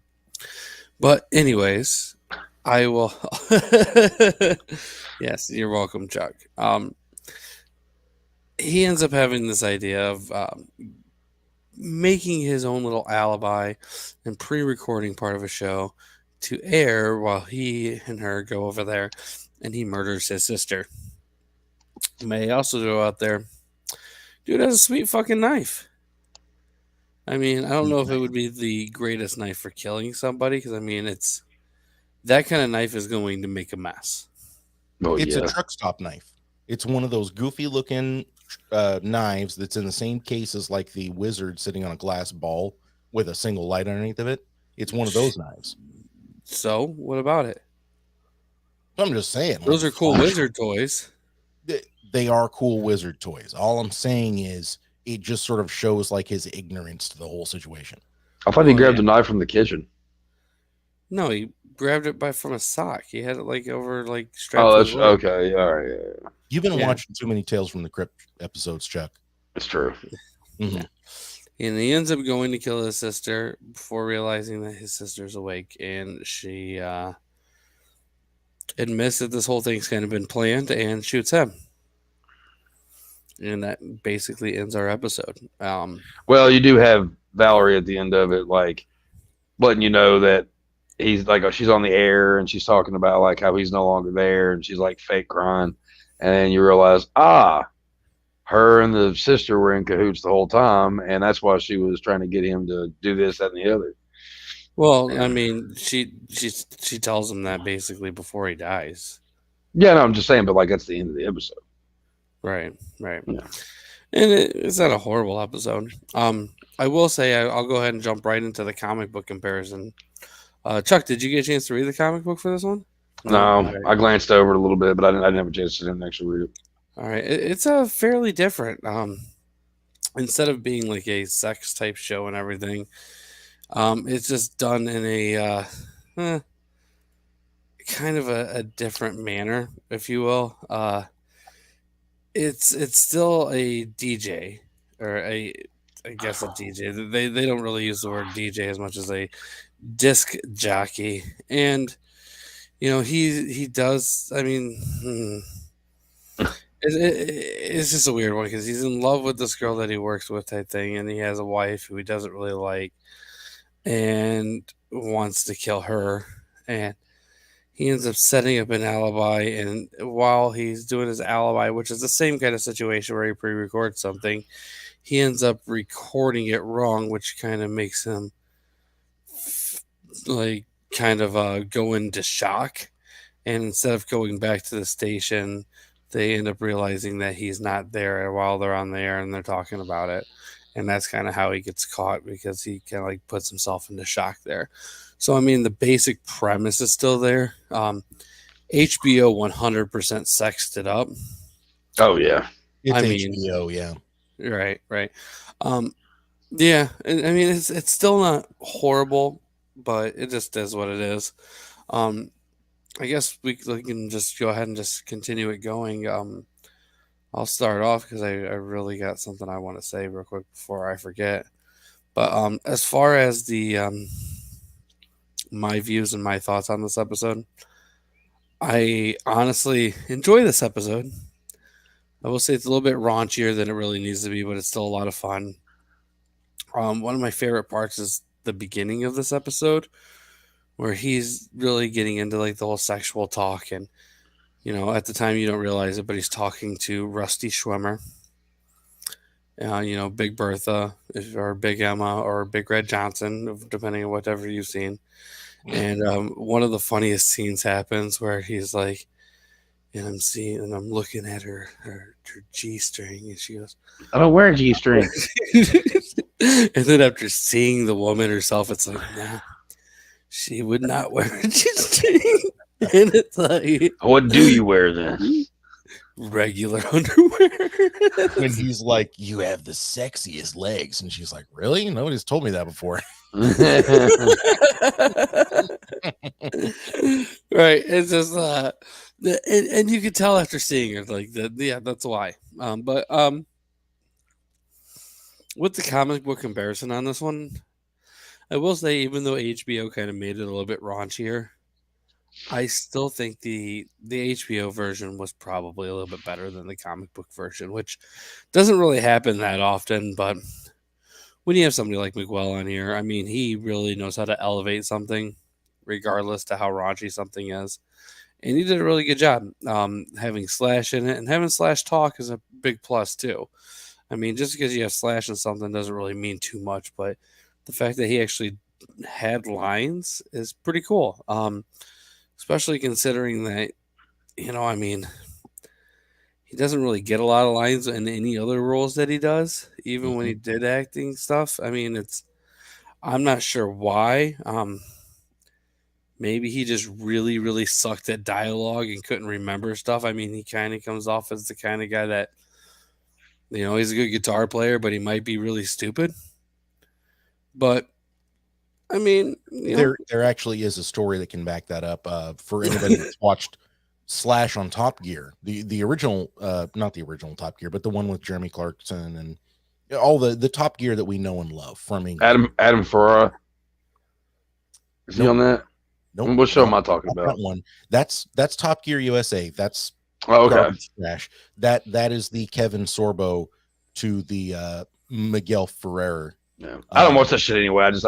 A: But, anyways, I will. Yes, you're welcome, Chuck. He ends up having this idea of making his own little alibi and pre-recording part of a show to air while he and her go over there and he murders his sister. May also go out there. Dude has a sweet fucking knife. I mean, I don't know if it would be the greatest knife for killing somebody because I mean, it's that kind of knife is going to make a mess.
B: Oh,
C: It's a
B: yeah.
C: truck stop knife. It's one of those goofy looking knives that's in the same case as like the wizard sitting on a glass ball with a single light underneath of it. It's one of those knives.
A: So, what about it?
C: I'm just saying.
A: Those
C: like,
A: are cool wizard toys.
C: They are cool wizard toys. All I'm saying is it just sort of shows like his ignorance to the whole situation.
B: I thought he
A: Oh,
B: grabbed
A: yeah.
B: a knife from the kitchen.
A: No, he grabbed it from a sock. He had it like over like strapped
B: Oh,
A: to
B: that's
A: his leg.
B: okay. All right. Yeah,
C: You've been
A: Yeah.
C: watching too many Tales from the Crypt episodes, Chuck.
B: it's true.
C: Mhm.
A: And he ends up going to kill his sister before realizing that his sister's awake, and she admits that this whole thing's kind of been planned and shoots him. And that basically ends our episode.
B: Well, you do have Valerie at the end of it, like letting you know that he's like, she's on the air and she's talking about like how he's no longer there, and she's like fake crying, and then you realize, her and the sister were in cahoots the whole time, and that's why she was trying to get him to do this, that, and the other.
A: Well, I mean, she tells him that basically before he dies.
B: Yeah, no, I'm just saying, but like that's the end of the episode.
A: Right, right.
B: Yeah.
A: And it's not a horrible episode. I will say I'll go ahead and jump right into the comic book comparison. Chuck, did you get a chance to read the comic book for this one?
B: No,
A: All right.
B: I glanced over it a little bit, but I didn't have a chance to sit and actually read it.
A: All right. It's a fairly different. Instead of being like a sex type show and everything, it's just done in a kind of a different manner, if you will. It's still a DJ or I guess a DJ. They don't really use the word DJ as much as a disc jockey, and he does. I mean, it's just a weird one because he's in love with this girl that he works with, type thing, and he has a wife who he doesn't really like and wants to kill her, and he ends up setting up an alibi, and while he's doing his alibi, which is the same kind of situation where he pre-records something, he ends up recording it wrong, which kind of makes him like kind of go into shock. And instead of going back to the station, they end up realizing that he's not there while they're on the air and they're talking about it. And that's kind of how he gets caught, because he kind of like puts himself into shock there. So, I mean, the basic premise is still there. HBO 100% sexed it up.
B: Oh yeah,
C: It's
A: I mean-
C: HBO, yeah.
A: Right. Yeah, I mean, it's still not horrible, but it just is what it is. I guess we can just go ahead and just continue it going. I'll start off because I really got something I want to say real quick before I forget. But as far as the my views and my thoughts on this episode, I honestly enjoy this episode. I will say it's a little bit raunchier than it really needs to be, but it's still a lot of fun. One of my favorite parts is the beginning of this episode, where he's really getting into like the whole sexual talk, and at the time you don't realize it, but he's talking to Rusty Schwimmer, Big Bertha, or Big Emma, or Big Red Johnson, depending on whatever you've seen. And one of the funniest scenes happens where he's like, and I'm looking at her G-string, and she goes,
B: I don't wear a G-string.
A: and then after seeing the woman herself, it's like, nah, she would not wear a G-string. And it's like,
B: What do you wear then?
A: regular underwear.
C: When he's like, you have the sexiest legs. And she's like, really? Nobody's told me that before.
A: Right. It's just and you could tell after seeing it, like that. Yeah, that's why. But with the comic book comparison on this one, I will say, even though HBO kind of made it a little bit raunchier, I still think the HBO version was probably a little bit better than the comic book version, which doesn't really happen that often. But when you have somebody like Miguel on here, I mean, he really knows how to elevate something, regardless to how raunchy something is. And he did a really good job. Having Slash in it and having Slash talk is a big plus too. I mean, just because you have Slash in something doesn't really mean too much, but the fact that he actually had lines is pretty cool. Especially considering that, I mean, he doesn't really get a lot of lines in any other roles that he does, even when he did acting stuff. I mean, I'm not sure why. Maybe he just really, really sucked at dialogue and couldn't remember stuff. I mean, he kind of comes off as the kind of guy that, he's a good guitar player, but he might be really stupid. But I mean,
C: there actually is a story that can back that up. For anybody that's watched Slash on Top Gear, the original, not the original Top Gear, but the one with Jeremy Clarkson and all the Top Gear that we know and love from England.
B: Adam Ferrara. Is he on that?
C: Nope.
B: What show am I talking about?
C: That one. That's Top Gear USA. That's
B: okay.
C: Trash. That is the Kevin Sorbo to the Miguel Ferrer.
B: Yeah. I don't watch that shit anyway. I just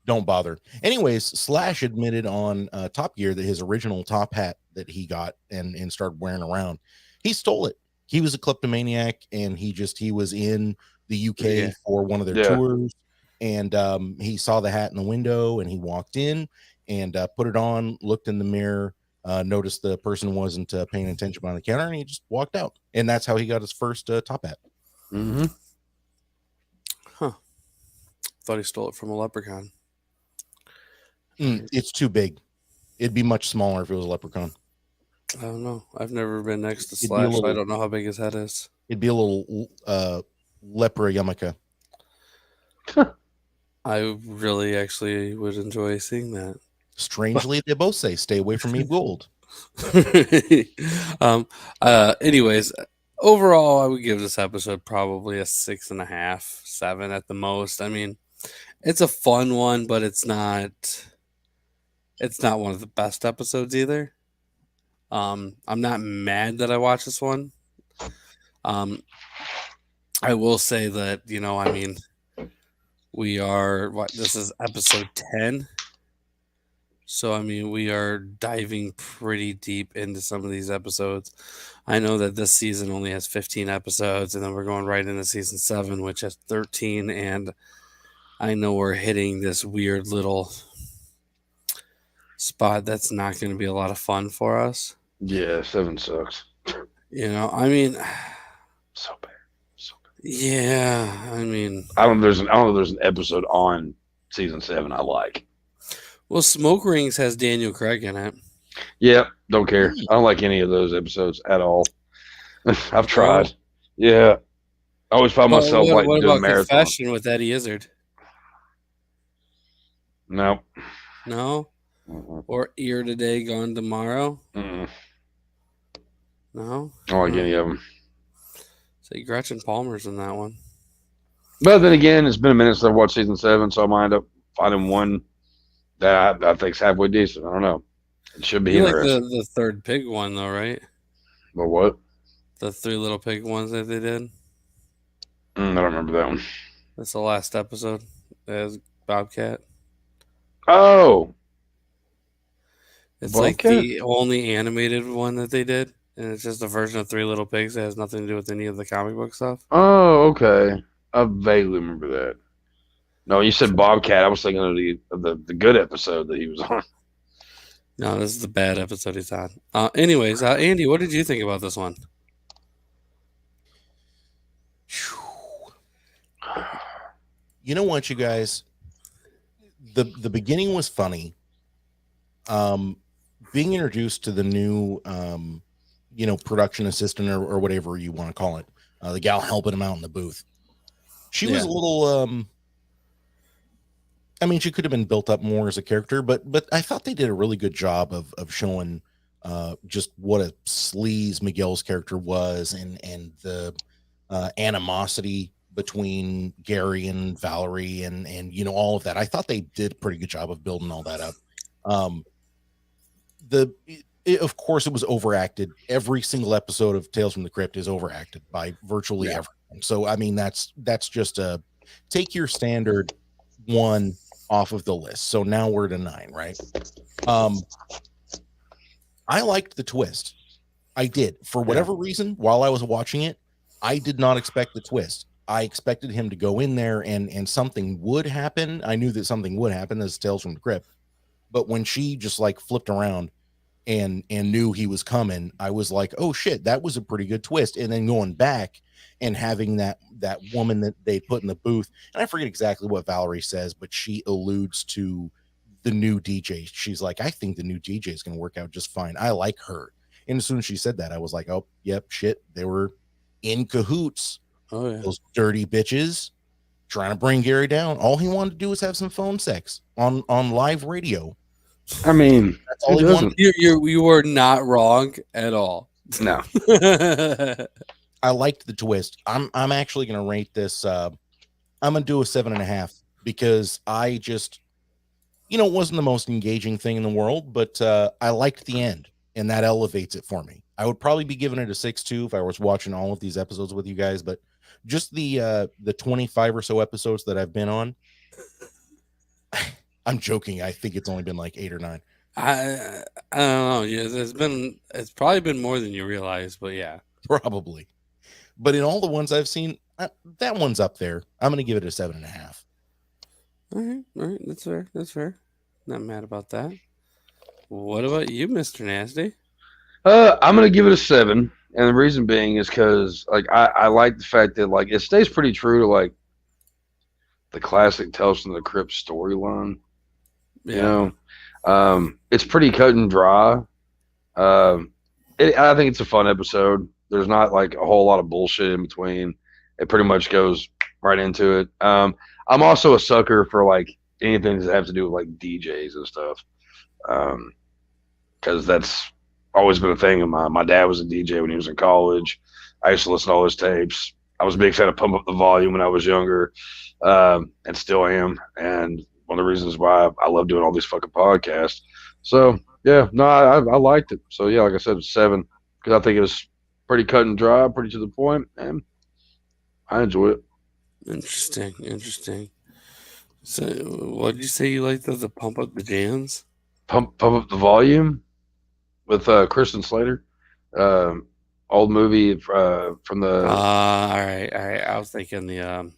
C: don't bother. Anyways, Slash admitted on Top Gear that his original top hat that he got and started wearing around, he stole it. He was a kleptomaniac, and he was in the UK for one of their tours, and he saw the hat in the window, and he walked in and put it on, looked in the mirror, noticed the person wasn't paying attention behind the counter, and he just walked out. And that's how he got his first top hat.
B: Mm-hmm.
A: Huh. Thought he stole it from a leprechaun.
C: It's too big. It'd be much smaller if it was a leprechaun.
A: I don't know. I've never been next to Slash, so I don't know how big his head is.
C: It'd be a little lepra yarmulke.
A: I really actually would enjoy seeing that.
C: Strangely, they both say, "Stay away from me, gold."
A: Anyways, overall, I would give this episode probably a 6.5, 7 at the most. I mean, it's a fun one, but it's not one of the best episodes either. I'm not mad that I watched this one. I will say that, I mean, this is episode 10. So, I mean, we are diving pretty deep into some of these episodes. I know that this season only has 15 episodes, and then we're going right into season 7, which has 13. And I know we're hitting this weird little spot that's not going to be a lot of fun for us.
B: Yeah, 7 sucks.
A: I mean,
B: so bad.
A: Yeah, I mean,
B: I don't know there's an episode on season 7 I like.
A: Well, Smoke Rings has Daniel Craig in it.
B: Yeah, don't care. I don't like any of those episodes at all. I've tried. Yeah, I always find myself
A: what
B: doing
A: about
B: marathon.
A: Confession with Eddie Izzard?
B: No.
A: Mm-mm. Or Here Today, Gone Tomorrow?
B: Mm-mm.
A: No,
B: I don't like any of them.
A: Say Gretchen Palmer's in that one.
B: But then again, it's been a minute since I've watched season 7, so I might end up finding one that I think's halfway decent. I don't know. It should be interesting.
A: Like the third pig one, though, right?
B: But what?
A: The 3 Little Pig ones that they did.
B: I don't remember that one.
A: That's the last episode. As Bobcat.
B: Oh.
A: It's
B: Bobcat?
A: like the only animated one that they did. And it's just a version of 3 Little Pigs that has nothing to do with any of the comic book stuff.
B: Oh, okay. I vaguely remember that. No, you said Bobcat. I was thinking of the good episode that he was on.
A: No, this is the bad episode he's on. Anyways, Andy, what did you think about this one?
C: You know what, you guys? The beginning was funny. Being introduced to the new production assistant or whatever you want to call it, the gal helping him out in the booth. She was a little I mean, she could have been built up more as a character, but I thought they did a really good job of showing just what a sleaze Miguel's character was and the animosity between Gary and Valerie and all of that. I thought they did a pretty good job of building all that up. Of course, it was overacted. Every single episode of Tales from the Crypt is overacted by virtually everyone. So, I mean, that's just a take your standard 1 off of the list. So now we're to 9, right? I liked the twist. I did. For whatever reason, while I was watching it, I did not expect the twist. I expected him to go in there and something would happen. I knew that something would happen as Tales from the Crypt. But when she just like flipped around and knew he was coming, I was like, oh shit, that was a pretty good twist. And then going back and having that woman that they put in the booth, and I forget exactly what Valerie says, but she alludes to the new DJ. She's like, I think the new DJ is going to work out just fine. I like her. And as soon as she said that, I was like, oh, yep, shit. They were in cahoots.
A: Oh, yeah.
C: Those dirty bitches trying to bring Gary down. All he wanted to do was have some phone sex on live radio.
B: I mean,
C: that's all he wanted.
A: You were not wrong at all.
B: No.
C: I liked the twist. I'm actually going to rate this. I'm going to do a 7.5 because I just, it wasn't the most engaging thing in the world, but I liked the end. And that elevates it for me. I would probably be giving it a 6.2 if I was watching all of these episodes with you guys, but just the 25 or so episodes that I've been on, I'm joking. I think it's only been like 8 or 9.
A: I don't know. Yeah, it's probably been more than you realize, but yeah,
C: probably. But in all the ones I've seen, that one's up there. I'm going to give it a 7.5.
A: All right, that's fair. That's fair. Not mad about that. What about you, Mr. Nasty?
B: I'm gonna give it a 7, and the reason being is because like I like the fact that like it stays pretty true to like the classic Tales from the Crypt storyline.
A: Yeah.
B: It's pretty cut and dry. I think it's a fun episode. There's not like a whole lot of bullshit in between. It pretty much goes right into it. I'm also a sucker for like anything that have to do with like DJs and stuff. Because that's always been a thing of mine. My dad was a DJ when he was in college. I used to listen to all his tapes. I was a big fan of Pump Up the Volume when I was younger, and still am. And one of the reasons why I love doing all these fucking podcasts. So yeah, no, I liked it. So yeah, like I said, it's 7 because I think it was pretty cut and dry, pretty to the point, and I enjoy it.
A: Interesting. So, what did you say you liked the Pump Up the Jams?
B: Pump Up the Volume with Kristen Slater, old movie from the.
A: All right. I was thinking the.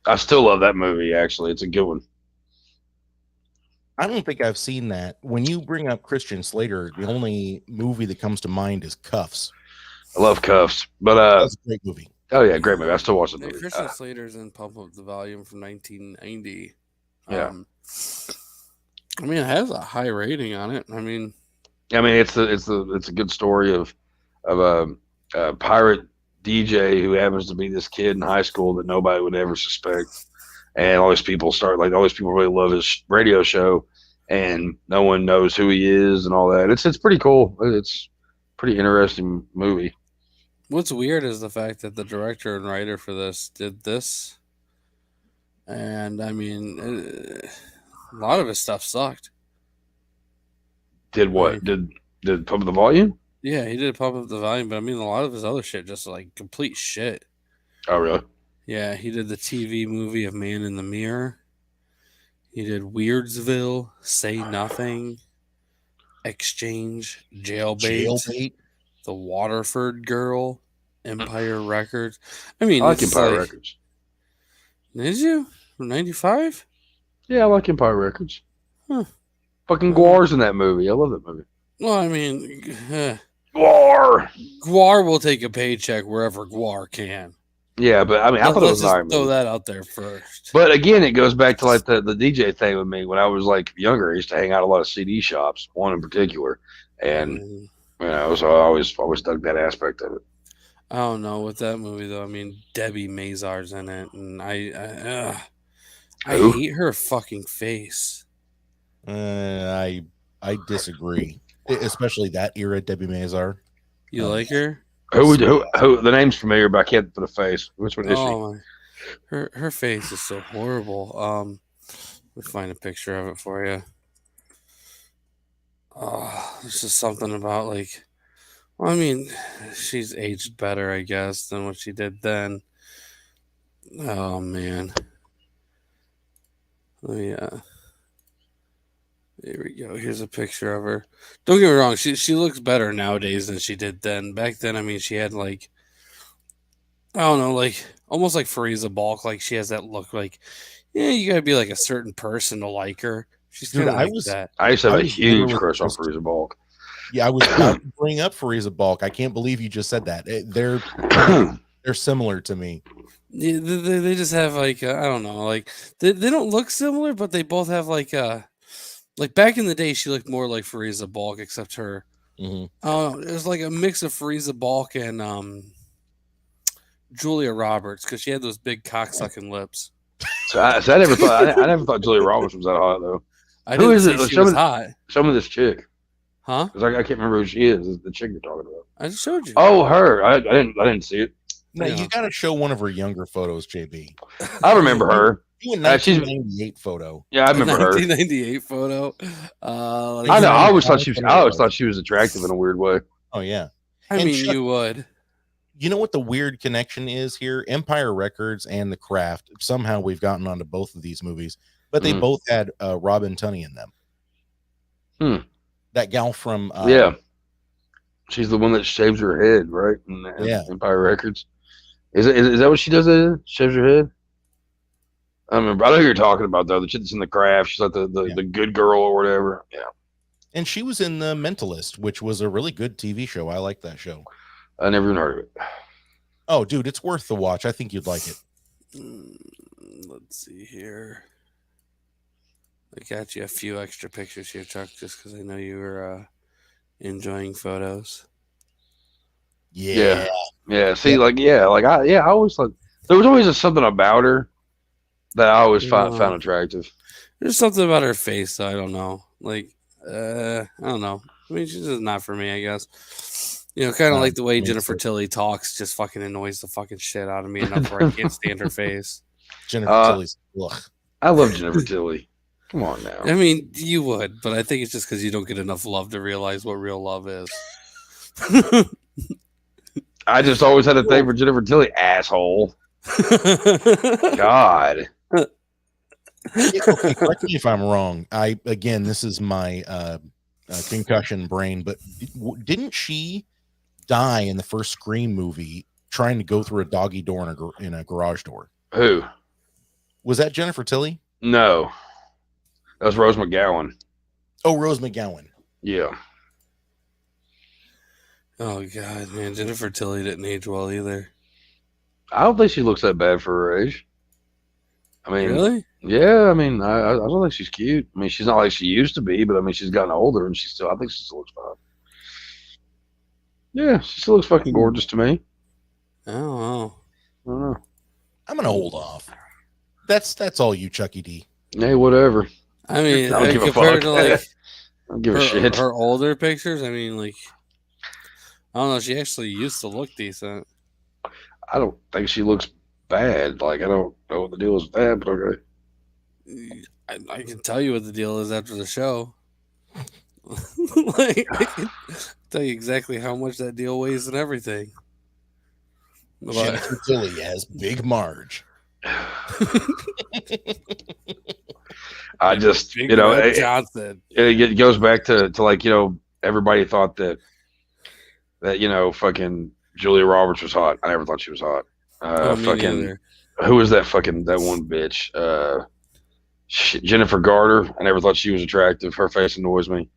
B: I still love that movie. Actually, it's a good one.
C: I don't think I've seen that. When you bring up Christian Slater, the only movie that comes to mind is Cuffs.
B: I love Cuffs, but
C: that's a great movie.
B: Oh yeah, great movie. I still watch the movie.
A: Christian Slater's in Pump Up the Volume from 1990.
B: Yeah.
A: I mean, it has a high rating on it. I mean,
B: it's a good story of a pirate DJ who happens to be this kid in high school that nobody would ever suspect, and all these people really love his radio show, and no one knows who he is and all that. It's pretty cool. It's a pretty interesting movie.
A: What's weird is the fact that the director and writer for this did this, and I mean, a lot of his stuff sucked.
B: Did what? Did Pump Up the Volume?
A: Yeah, he did Pump Up the Volume, but I mean, a lot of his other shit just like complete shit.
B: Oh, really?
A: Yeah, he did the TV movie of Man in the Mirror. He did Weirdsville, Say Nothing, Exchange, Jailbait, The Waterford Girl, Empire Records. I mean,
B: I like Empire Records.
A: Did you? From 95?
B: Yeah, I like Empire Records.
A: Huh.
B: Fucking Guar's in that movie. I love that movie.
A: Well, I mean,
B: Guar
A: will take a paycheck wherever Guar can.
B: Yeah, but I mean, I thought it was
A: just throw that out there first.
B: But again, it goes back to like the DJ thing with me. When I was like younger, I used to hang out a lot of CD shops, one in particular, and so I always dug that aspect of it.
A: I don't know with that movie though. I mean, Debbie Mazar's in it, and I hate her fucking face.
C: I disagree, especially that era. Debbie Mazar.
A: You like her?
B: Who? The name's familiar, but I can't put a face. Which one is she?
A: Her face is so horrible. Let me find a picture of it for you. Oh, this is something about like. Well, I mean, she's aged better, I guess, than what she did then. Oh man. Oh yeah. There we go. Here's a picture of her. Don't get me wrong, she looks better nowadays than she did then. Back then, I mean, she had like, I don't know, like almost like Fariza Balk. Like she has that look. Like, yeah, you gotta be like a certain person to like her. She's
C: Dude,
A: kind of like that.
B: I used to
C: I
B: have a
C: was
B: huge
C: literally
B: crush on
C: just-
B: Fariza Balk.
C: Yeah, I was about to bring up Fariza Balk. I can't believe you just said that. They're similar to me.
A: Yeah, they just have like I don't know, like they don't look similar, but they both have like back in the day, she looked more like Fariza Balk, except her.
C: Mhm.
A: I don't know. It was like a mix of Fariza Balk and Julia Roberts because she had those big cocksucking lips.
B: So I never thought I never thought Julia Roberts was that hot though.
A: I
B: Who
A: didn't
B: is
A: say
B: it?
A: she was hot,
B: Show me this chick.
A: huh?
B: Because I can't remember who she is. The chick you're talking about.
A: I just showed you.
B: Oh, her. I didn't see it.
C: Now
A: Yeah.
C: you got to show one of her younger photos, JB.
B: I remember her.
C: You a
B: She's-
C: 1998 photo.
B: Yeah, I remember her.
A: 1998 photo.
B: I know. I always thought she was attractive in a weird way.
C: Oh yeah.
A: I
C: And
A: mean,
C: Chuck-
A: you would.
C: You know what the weird connection is here? Empire Records and The Craft. Somehow we've gotten onto both of these movies, but they both had Robin Tunney in them. That gal from
B: Yeah. She's the one that shaves her head, right? In
C: Yeah.
B: Empire Records. Is that what she does? Shaves her head? I remember. I know who you're talking about though. The chick that's in The Craft. She's like the good girl or whatever. Yeah.
C: and she was in The Mentalist, which was a really good TV show. I like that show.
B: I never even heard of it.
C: Oh, dude, it's worth the watch. I think you'd like it.
A: Let's see here. I got you a few extra pictures here, Chuck, just because I know you were enjoying photos.
C: Yeah.
B: Yeah. See, I always thought there was always something about her that I always found attractive.
A: There's something about her face, though. I don't know. Like, I don't know. I mean, she's just not for me, I guess. You know, kind of like the way Jennifer Tilly talks just fucking annoys the fucking shit out of me enough where I can't stand her face.
C: Jennifer Tilly's. Ugh.
B: I love Jennifer Tilly. Come on now.
A: I mean, you would, but I think it's just because you don't get enough love to realize what real love is.
B: I just always had a thing for Jennifer Tilly, asshole. God.
C: Okay, correct me if I'm wrong. Again, this is my concussion brain, but didn't she die in the first Scream movie trying to go through a doggy door in a garage door?
B: Who?
C: Was that Jennifer Tilly?
B: No. That was Rose McGowan.
C: Oh, Rose McGowan.
B: Yeah.
A: Oh God, man, Jennifer Tilly didn't age well either.
B: I don't think she looks that bad for her age. I mean,
A: Really?
B: Yeah, I mean, I don't think she's cute. I mean, she's not like she used to be, but I mean, she's gotten older and I think she still looks fine. Yeah, she still looks fucking gorgeous to me.
A: Oh,
B: I don't know.
C: I'm gonna hold off. That's all you, Chucky D.
B: Hey, whatever.
A: I mean,
B: I don't give a
A: compared
B: fuck.
A: to like
B: I don't give a shit.
A: her older pictures, I mean, like, I don't know, she actually used to look decent.
B: I don't think she looks bad. Like, I don't know what the deal is with that, but okay.
A: I can tell you what the deal is after the show. Like, I can tell you exactly how much that deal weighs and everything. But,
C: Jennifer Tilly as Big Marge.
B: I just,
A: Big
B: you know,
A: Red Johnson.
B: it goes back to like, you know, everybody thought that you know, fucking Julia Roberts was hot. I never thought she was hot.
A: Me
B: Fucking
A: neither.
B: who was that one bitch? Jennifer Garter. I never thought she was attractive. Her face annoys me.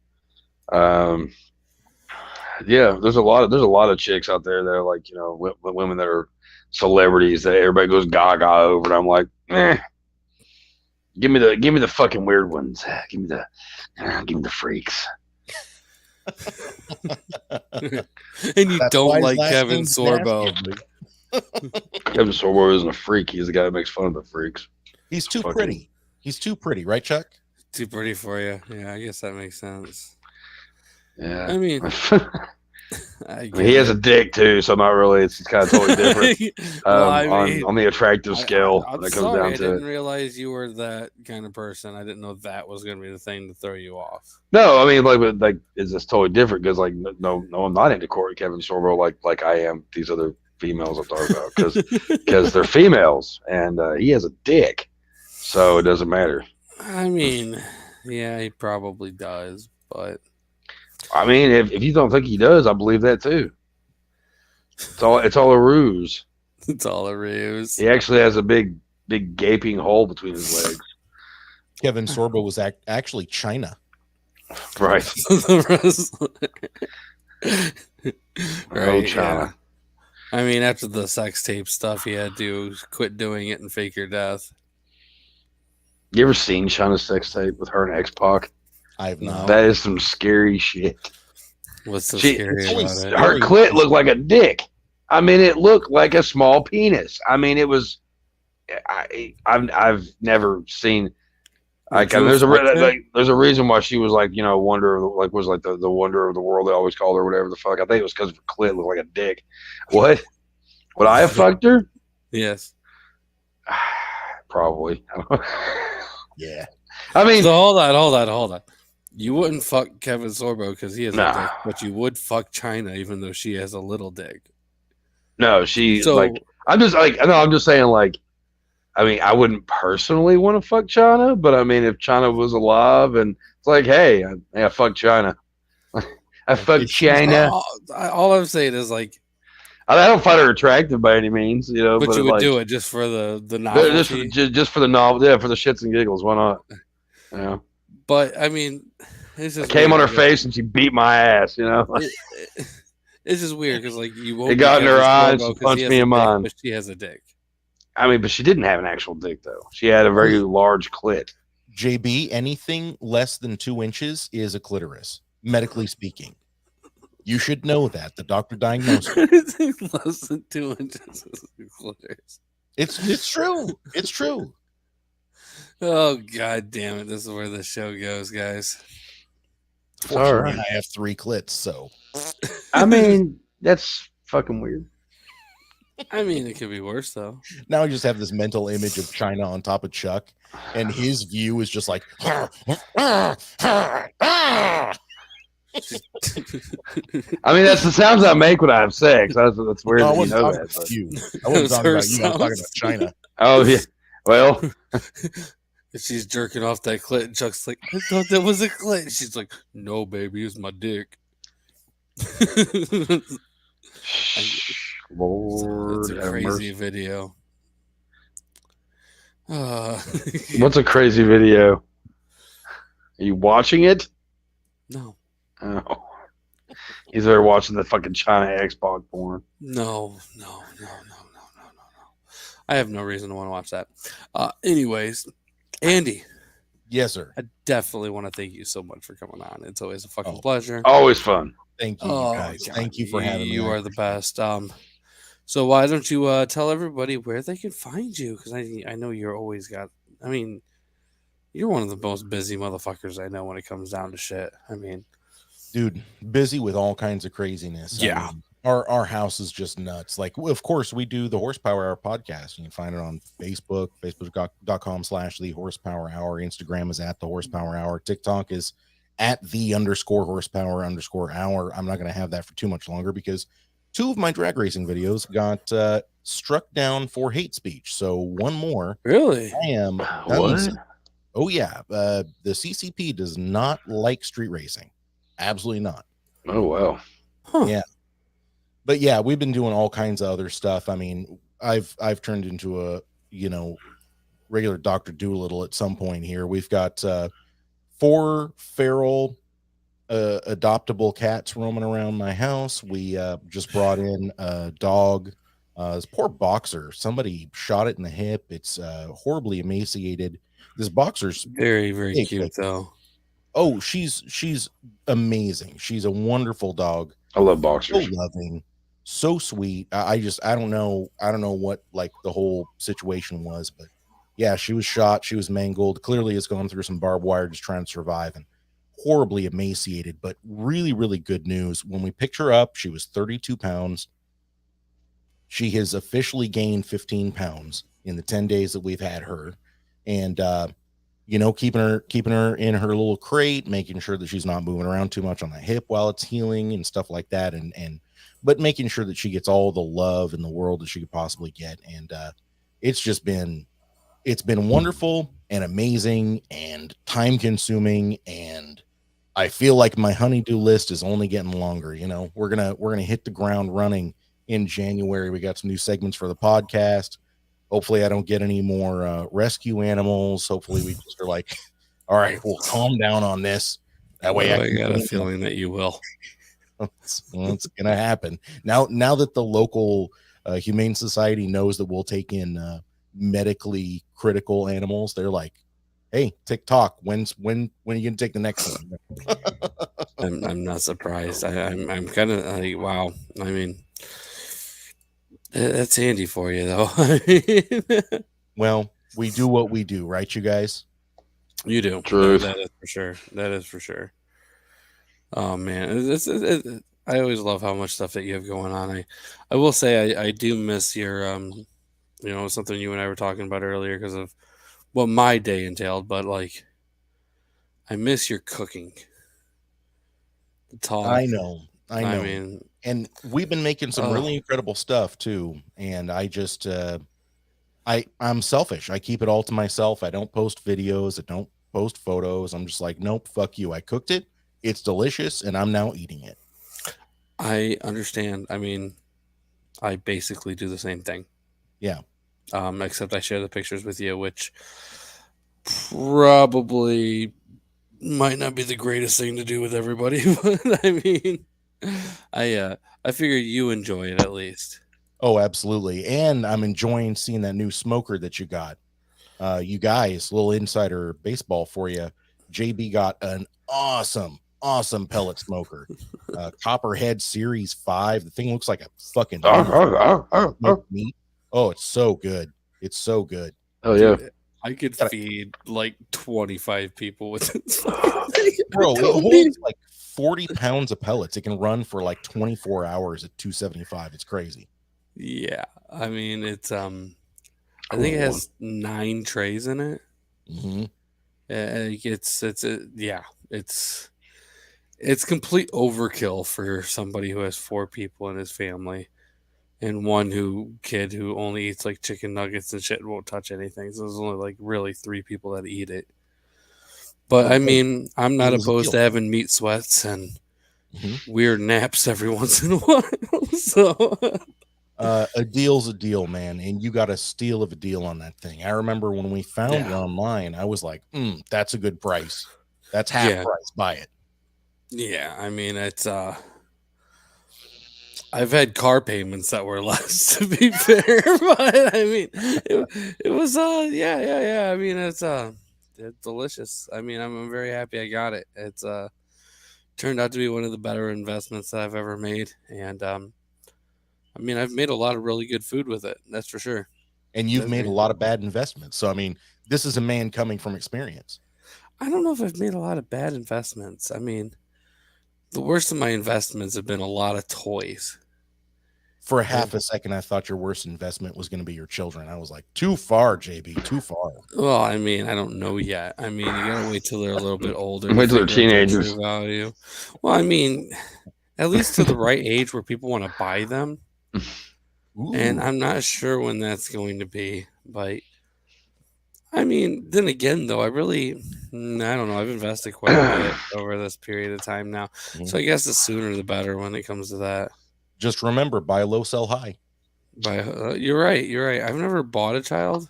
B: Yeah, there's a lot of chicks out there that are like, you know, women that are celebrities that everybody goes gaga over, and I'm like, give me the fucking weird ones. Give me the freaks.
A: And you
C: That's why
A: don't
C: his
A: like
C: last
A: Kevin
C: name's
A: Sorbo.
C: Nasty.
B: Kevin Sorbo isn't a freak. He's the guy that makes fun of the freaks.
C: He's too
B: Fucking-
C: pretty. He's too pretty, right, Chuck?
A: Too pretty for you. Yeah, I guess that makes sense.
B: Yeah.
A: I mean,
B: I mean, he has a dick too, so not really. It's kind of totally different
A: Well, I mean,
B: on the attractive scale
A: I'm
B: when it comes
A: sorry,
B: down
A: I
B: to
A: didn't
B: it.
A: realize you were that kind of person. I didn't know that was going to be the thing to throw you off.
B: No, I mean, it's just totally different because, like, no, I'm not into Kevin Sorbo like I am these other females I'm talking about because they're females, and he has a dick, so it doesn't matter.
A: I mean, yeah, he probably does, but
B: I mean, if you don't think he does, I believe that too. It's all a ruse.
A: it's all a ruse.
B: He actually has a big gaping hole between his legs.
C: Kevin Sorbo was actually China.
B: Right.
A: Right.
B: China.
A: Yeah. I mean, after the sex tape stuff, he had to quit doing it and fake your death.
B: You ever seen China's sex tape with her and X-Pac?
C: I have not.
B: That is some scary shit.
A: What's so scary about it?
B: Her clit looked like a dick. I mean, it looked like a small penis. I mean, it was. I've never seen. Like, there's a reason why she was like, you know, wonder was like the wonder of the world. They always called her whatever the fuck. I think it was because her clit looked like a dick. What? Would I have fucked her?
A: Yes.
B: Probably.
C: Yeah.
B: I mean,
A: so hold on. You wouldn't fuck Kevin Sorbo because he has a dick, but you would fuck China even though she has a little dick.
B: No, I'm just saying, like, I mean, I wouldn't personally want to fuck China, but I mean, if China was alive and it's like, hey, I fuck China. I fuck China.
A: All I'm saying is, like,
B: I don't find her attractive by any means, you know.
A: But you would
B: like,
A: do it just for the novelty.
B: Just for the novel, yeah, for the shits and giggles. Why not? Yeah.
A: But I mean, it's just
B: I came on her face and she beat my ass. You know.
A: It's just weird because like you won't.
B: It got in her eye and she punched me in mine.
A: But she has a dick.
B: I mean, but she didn't have an actual dick though. She had a very large clit.
C: JB, anything less than 2 inches is a clitoris, medically speaking. You should know that. The doctor diagnosed it.
A: Less than 2 inches is a clitoris.
C: It's true. It's true.
A: Oh, god damn it. This is where the show goes, guys.
C: All right. I have 3 clits, so.
B: I mean, that's fucking weird.
A: I mean, it could be worse, though.
C: Now I just have this mental image of China on top of Chuck, and his view is just like.
B: I mean, that's the sounds I make when I have sex. That's weird.
C: No,
B: that you know that.
C: I wasn't talking about you. I was talking about China.
B: Oh yeah. Well,
A: if she's jerking off that clit, and Chuck's like, I thought that was a clit. She's like, no, baby, it's my dick.
B: Lord,
A: it's a crazy video.
B: What's a crazy video? Are you watching it?
A: No.
B: Oh. He's there watching the fucking China Xbox porn.
A: No. I have no reason to want to watch that. Anyways, Andy.
C: Yes, sir.
A: I definitely want to thank you so much for coming on. It's always a fucking pleasure.
B: Always fun.
C: Thank you, guys. God. Thank you for having me.
A: You are the best. So why don't you tell everybody where they can find you? Because I know you're always got. I mean, you're one of the most busy motherfuckers I know when it comes down to shit. I mean,
C: dude, busy with all kinds of craziness.
A: Yeah.
C: I mean, our house is just nuts. Like, of course, we do the Horsepower Hour podcast. You can find it on Facebook, facebook.com/the Horsepower Hour. Instagram is at the Horsepower Hour. TikTok is at _horsepower_hour. I'm not going to have that for too much longer because 2 of my drag racing videos got struck down for hate speech. So one more.
A: Really?
C: I am.
B: What?
C: Oh yeah. The CCP does not like street racing. Absolutely not.
B: Oh wow.
A: Huh.
C: Yeah. But yeah, we've been doing all kinds of other stuff. I mean, I've turned into a, regular Dr. Doolittle at some point here. We've got 4 feral adoptable cats roaming around my house. We just brought in a dog. This poor boxer, somebody shot it in the hip. It's horribly emaciated. This boxer's
A: very, very cute though.
C: Oh, she's amazing. She's a wonderful dog.
B: I love boxers.
C: So loving, so sweet. I don't know what like the whole situation was, but yeah, she was shot. She was mangled. Clearly has gone through some barbed wire just trying to survive and horribly emaciated, but really, really good news. When we picked her up, she was 32 pounds. She has officially gained 15 pounds in the 10 days that we've had her. And, keeping her in her little crate, making sure that she's not moving around too much on the hip while it's healing and stuff like that. And but making sure that she gets all the love in the world that she could possibly get. And it's been wonderful and amazing and time consuming. And I feel like my honeydew list is only getting longer. You know, we're gonna hit the ground running in January. We got some new segments for the podcast. Hopefully I don't get any more rescue animals. Hopefully we just are like, all right, we'll calm down on this. That way
A: I got a feeling that you will.
C: It's gonna happen now that the local humane society knows that we'll take in medically critical animals. They're like, hey, TikTok, when are you gonna take the next one?
A: I'm not surprised. I'm kind of like, wow. I mean, that's handy for you though.
C: Well, we do what we do, right, you guys?
A: You do.
B: Truth.
A: That is for sure. That is for sure. Oh man, I always love how much stuff that you have going on. I will say I do miss your something you and I were talking about earlier because of what my day entailed, but like I miss your cooking. The talk.
C: I know.
A: I mean,
C: and we've been making some really incredible stuff too. And I just I'm selfish. I keep it all to myself. I don't post videos. I don't post photos. I'm just like, nope, fuck you. I cooked it. It's delicious, and I'm now eating it.
A: I understand. I mean, I basically do the same thing.
C: Yeah.
A: Except I share the pictures with you, which probably might not be the greatest thing to do with everybody. But I mean, I figure you enjoy it at least.
C: Oh, absolutely. And I'm enjoying seeing that new smoker that you got. You guys, little insider baseball for you. JB got an awesome pellet smoker. Copperhead Series 5. The thing looks like a fucking meat. Oh, it's so good. It's so good.
B: Oh yeah.
A: Dude, I could feed like 25 people with this.
C: Bro, it holds like 40 pounds of pellets. It can run for like 24 hours at 275. It's crazy.
A: Yeah. I mean, it's I think it has 9 trays in it.
C: Mm-hmm.
A: It's complete overkill for somebody who has 4 people in his family and one kid who only eats like chicken nuggets and shit and won't touch anything. So there's only like really 3 people that eat it. But I mean, I'm not opposed to having meat sweats and weird naps every once in a while. So
C: a deal's a deal, man, and you got a steal of a deal on that thing. I remember when we found it online, I was like, that's a good price. That's half price. Buy it.
A: Yeah, I mean, it's I've had car payments that were less, to be fair, but I mean, it was yeah. I mean, it's delicious. I mean, I'm very happy I got it. It's turned out to be one of the better investments that I've ever made, and I mean, I've made a lot of really good food with it. That's for sure.
C: And you've made a lot of bad investments. So I mean, this is a man coming from experience.
A: I don't know if I've made a lot of bad investments. I mean, the worst of my investments have been a lot of toys.
C: For a half a second, I thought your worst investment was going to be your children. I was like, too far, JB, too far.
A: Well, I mean, I don't know yet. I mean, you gotta wait till they're a little bit older.
B: Wait till they're teenagers.
A: Value. Well, I mean, at least to the right age where people want to buy them. Ooh. And I'm not sure when that's going to be. But I mean, then again, though, I don't know. I've invested quite a bit over this period of time now. So I guess the sooner the better when it comes to that.
C: Just remember, buy low, sell high.
A: You're right. I've never bought a child.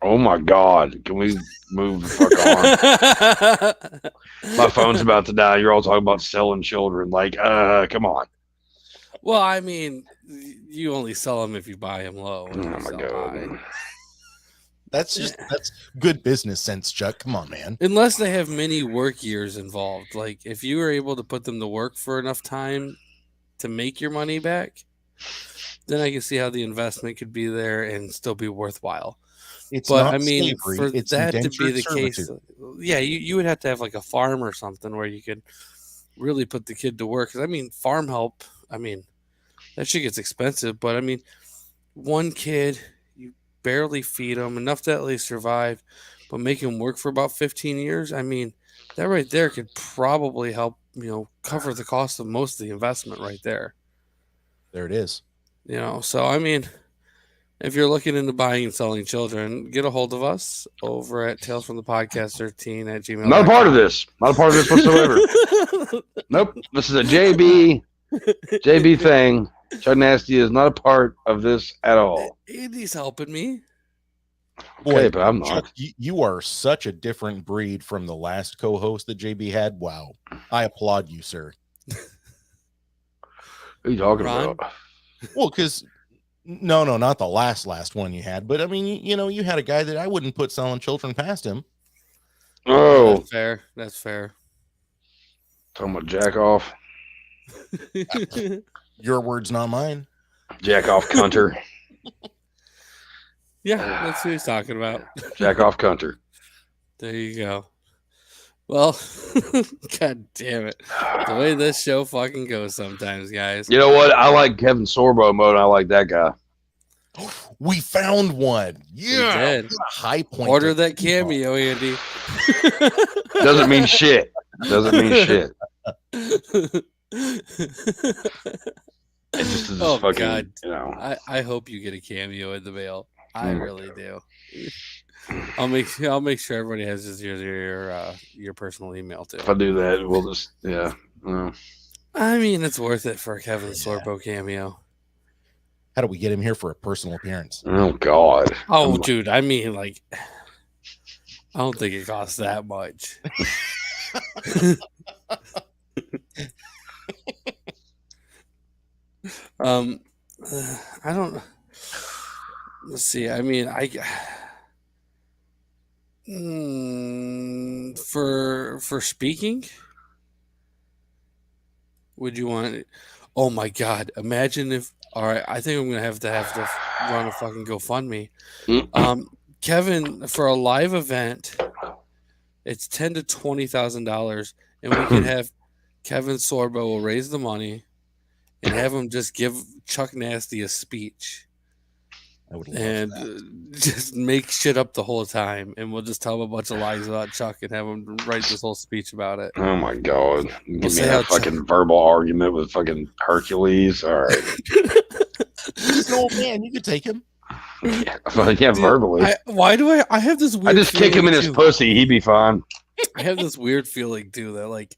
B: Oh my God! Can we move the fuck on? My phone's about to die. You're all talking about selling children. Like, come on.
A: Well, I mean, you only sell them if you buy them low.
B: Oh my God!
C: That's good business sense, Chuck. Come on, man.
A: Unless they have many work years involved. Like, if you were able to put them to work for enough time to make your money back, then I can see how the investment could be there and still be worthwhile.
C: But I mean,
A: for that to be the case, yeah, you would have to have like a farm or something where you could really put the kid to work. Because I mean, farm help, I mean, that shit gets expensive. But I mean, one kid, you barely feed them enough to at least survive, but make him work for about 15 years. I mean, that right there could probably help, cover the cost of most of the investment right there.
C: There it is.
A: So I mean, if you're looking into buying and selling children, get a hold of us over at talesfromthepodcast13@gmail.com.
B: Not a part of this. Not a part of this whatsoever. Nope. This is a JB thing. Chuck Nasty is not a part of this at all.
A: Andy's helping me.
C: Boy,
B: Okay, but I'm not.
C: Chuck, you are such a different breed from the last co-host that JB had. Wow. I applaud you, sir.
B: What are you talking
A: Ron?
B: about?
C: Well, because no, not the last one you had, but I mean, you had a guy that I wouldn't put selling children past him.
B: Oh,
A: That's fair. That's fair.
B: talking about jack off.
C: Your words, not mine.
B: Jack off cunter.
A: Yeah, that's what he's talking about.
B: Jack off cunter.
A: There you go. Well, god damn it. The way this show fucking goes sometimes, guys.
B: You know what? I like Kevin Sorbo mode. I like that guy.
C: We found one. Yeah.
A: did.
C: High point.
A: Order that cameo, Andy.
B: Doesn't mean shit. Doesn't mean shit. It just is
A: Oh,
B: fucking,
A: God.
B: you know.
A: I hope you get a cameo in the mail. I really do. I'll make sure everybody has your personal email too.
B: If I do that, we'll just, yeah.
A: I mean, it's worth it for a Kevin Sorbo cameo.
C: How do we get him here for a personal appearance?
B: Oh, God.
A: Oh, dude, I mean, like, I don't think it costs that much. I don't. Let's see. I mean, for speaking, would you want it? Oh my God! Imagine if. All right, I think I'm gonna have to run a fucking GoFundMe. Kevin, for a live event, it's $10,000 to $20,000, and we can have Kevin Sorbo will raise the money and have him just give Chuck Nasty a speech.
C: I would love
A: And just make shit up the whole time, and we'll just tell him a bunch of lies about Chuck and have him write this whole speech about it.
B: Oh, my God. Give me
A: say
B: a
A: how
B: fucking verbal argument with fucking Hercules. All right.
C: He's an old man. You could take him.
B: Yeah, verbally.
A: Why do I have this weird
B: I just kick him in his
A: too.
B: pussy. He'd be fine.
A: I have this weird feeling too that like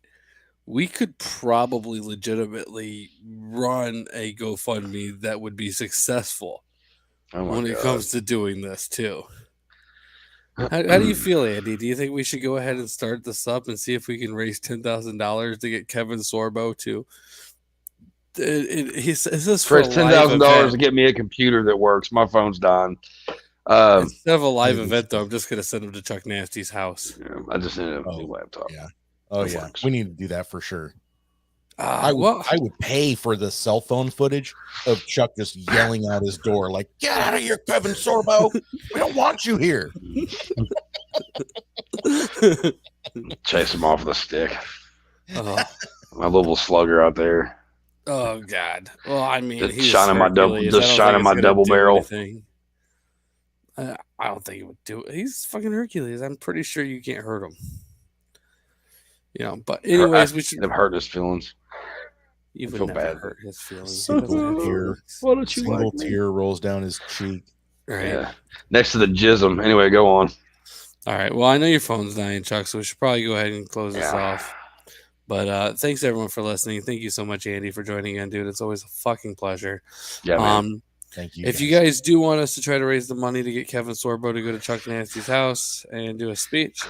A: we could probably legitimately run a GoFundMe that would be successful when it comes to doing this too. How do you feel, Andy? Do you think we should go ahead and start this up and see if we can raise $10,000 to get Kevin Sorbo to? He says for
B: $10,000 to get me a computer that works. My phone's dying.
A: Instead of a live event, though, I'm just gonna send him to Chuck Nasty's house.
B: Yeah, I just need a new laptop.
C: Yeah. Oh yeah. We need to do that for sure. I would pay for the cell phone footage of Chuck just yelling out his door like, "Get out of here, Kevin Sorbo! We don't want you here."
B: Chase him off with a stick. My little slugger out there.
A: Oh God! Well, I mean,
B: Just
A: he's
B: shining my
A: Hercules.
B: double barrel.
A: I don't think he would do it. He's fucking Hercules. I'm pretty sure you can't hurt him. But anyways, we should
B: have hurt his feelings.
A: You would
B: feel
A: never
B: bad.
A: hurt his feelings.
C: Single tear rolls down his cheek.
A: Right.
B: Yeah. Next to the jism. Anyway, go on.
A: All right. Well, I know your phone's dying, Chuck, so we should probably go ahead and close this off. But thanks everyone for listening. Thank you so much, Andy, for joining in, dude. It's always a fucking pleasure.
B: Yeah, man.
C: Thank you.
A: If you guys do want us to try to raise the money to get Kevin Sorbo to go to Chuck Nasty's house and do a speech,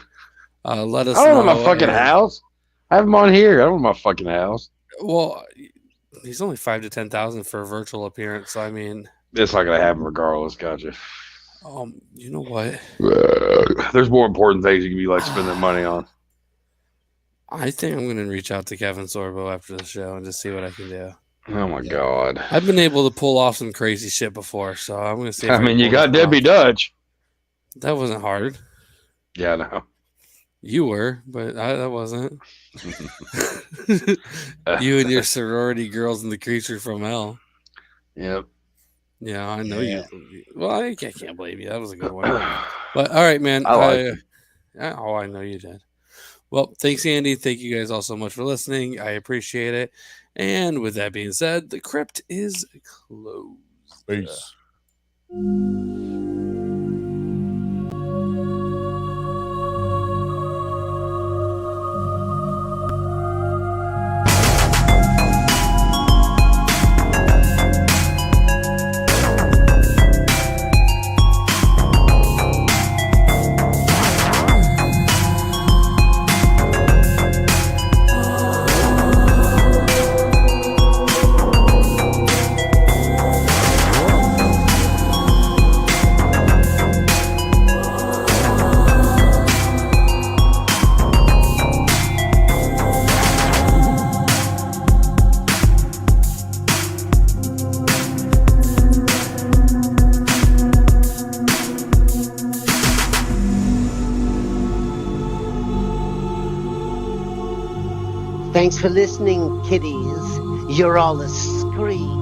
A: let us know.
B: I don't know my fucking house. I have him on here. I don't know my fucking house.
A: Well, he's only $5,000 to $10,000 for a virtual appearance. So I mean,
B: it's not gonna happen regardless. Gotcha.
A: You know what?
B: There's more important things you can be like spending money on.
A: I think I'm gonna reach out to Kevin Sorbo after the show and just see what I can do.
B: Oh my God!
A: I've been able to pull off some crazy shit before, so I'm gonna see.
B: I mean, you got Debbie Dutch.
A: That wasn't hard.
B: Yeah, I know.
A: You were, but that wasn't. You and your sorority girls and the creature from hell.
B: Yep.
A: Yeah, I know you. Well, I can't blame you. That was a good one. But all right, man.
B: I like it.
A: I know you did. Well, thanks, Andy. Thank you guys all so much for listening. I appreciate it. And with that being said, the crypt is closed.
C: Peace.
D: Thanks for listening, kiddies. You're all a scream.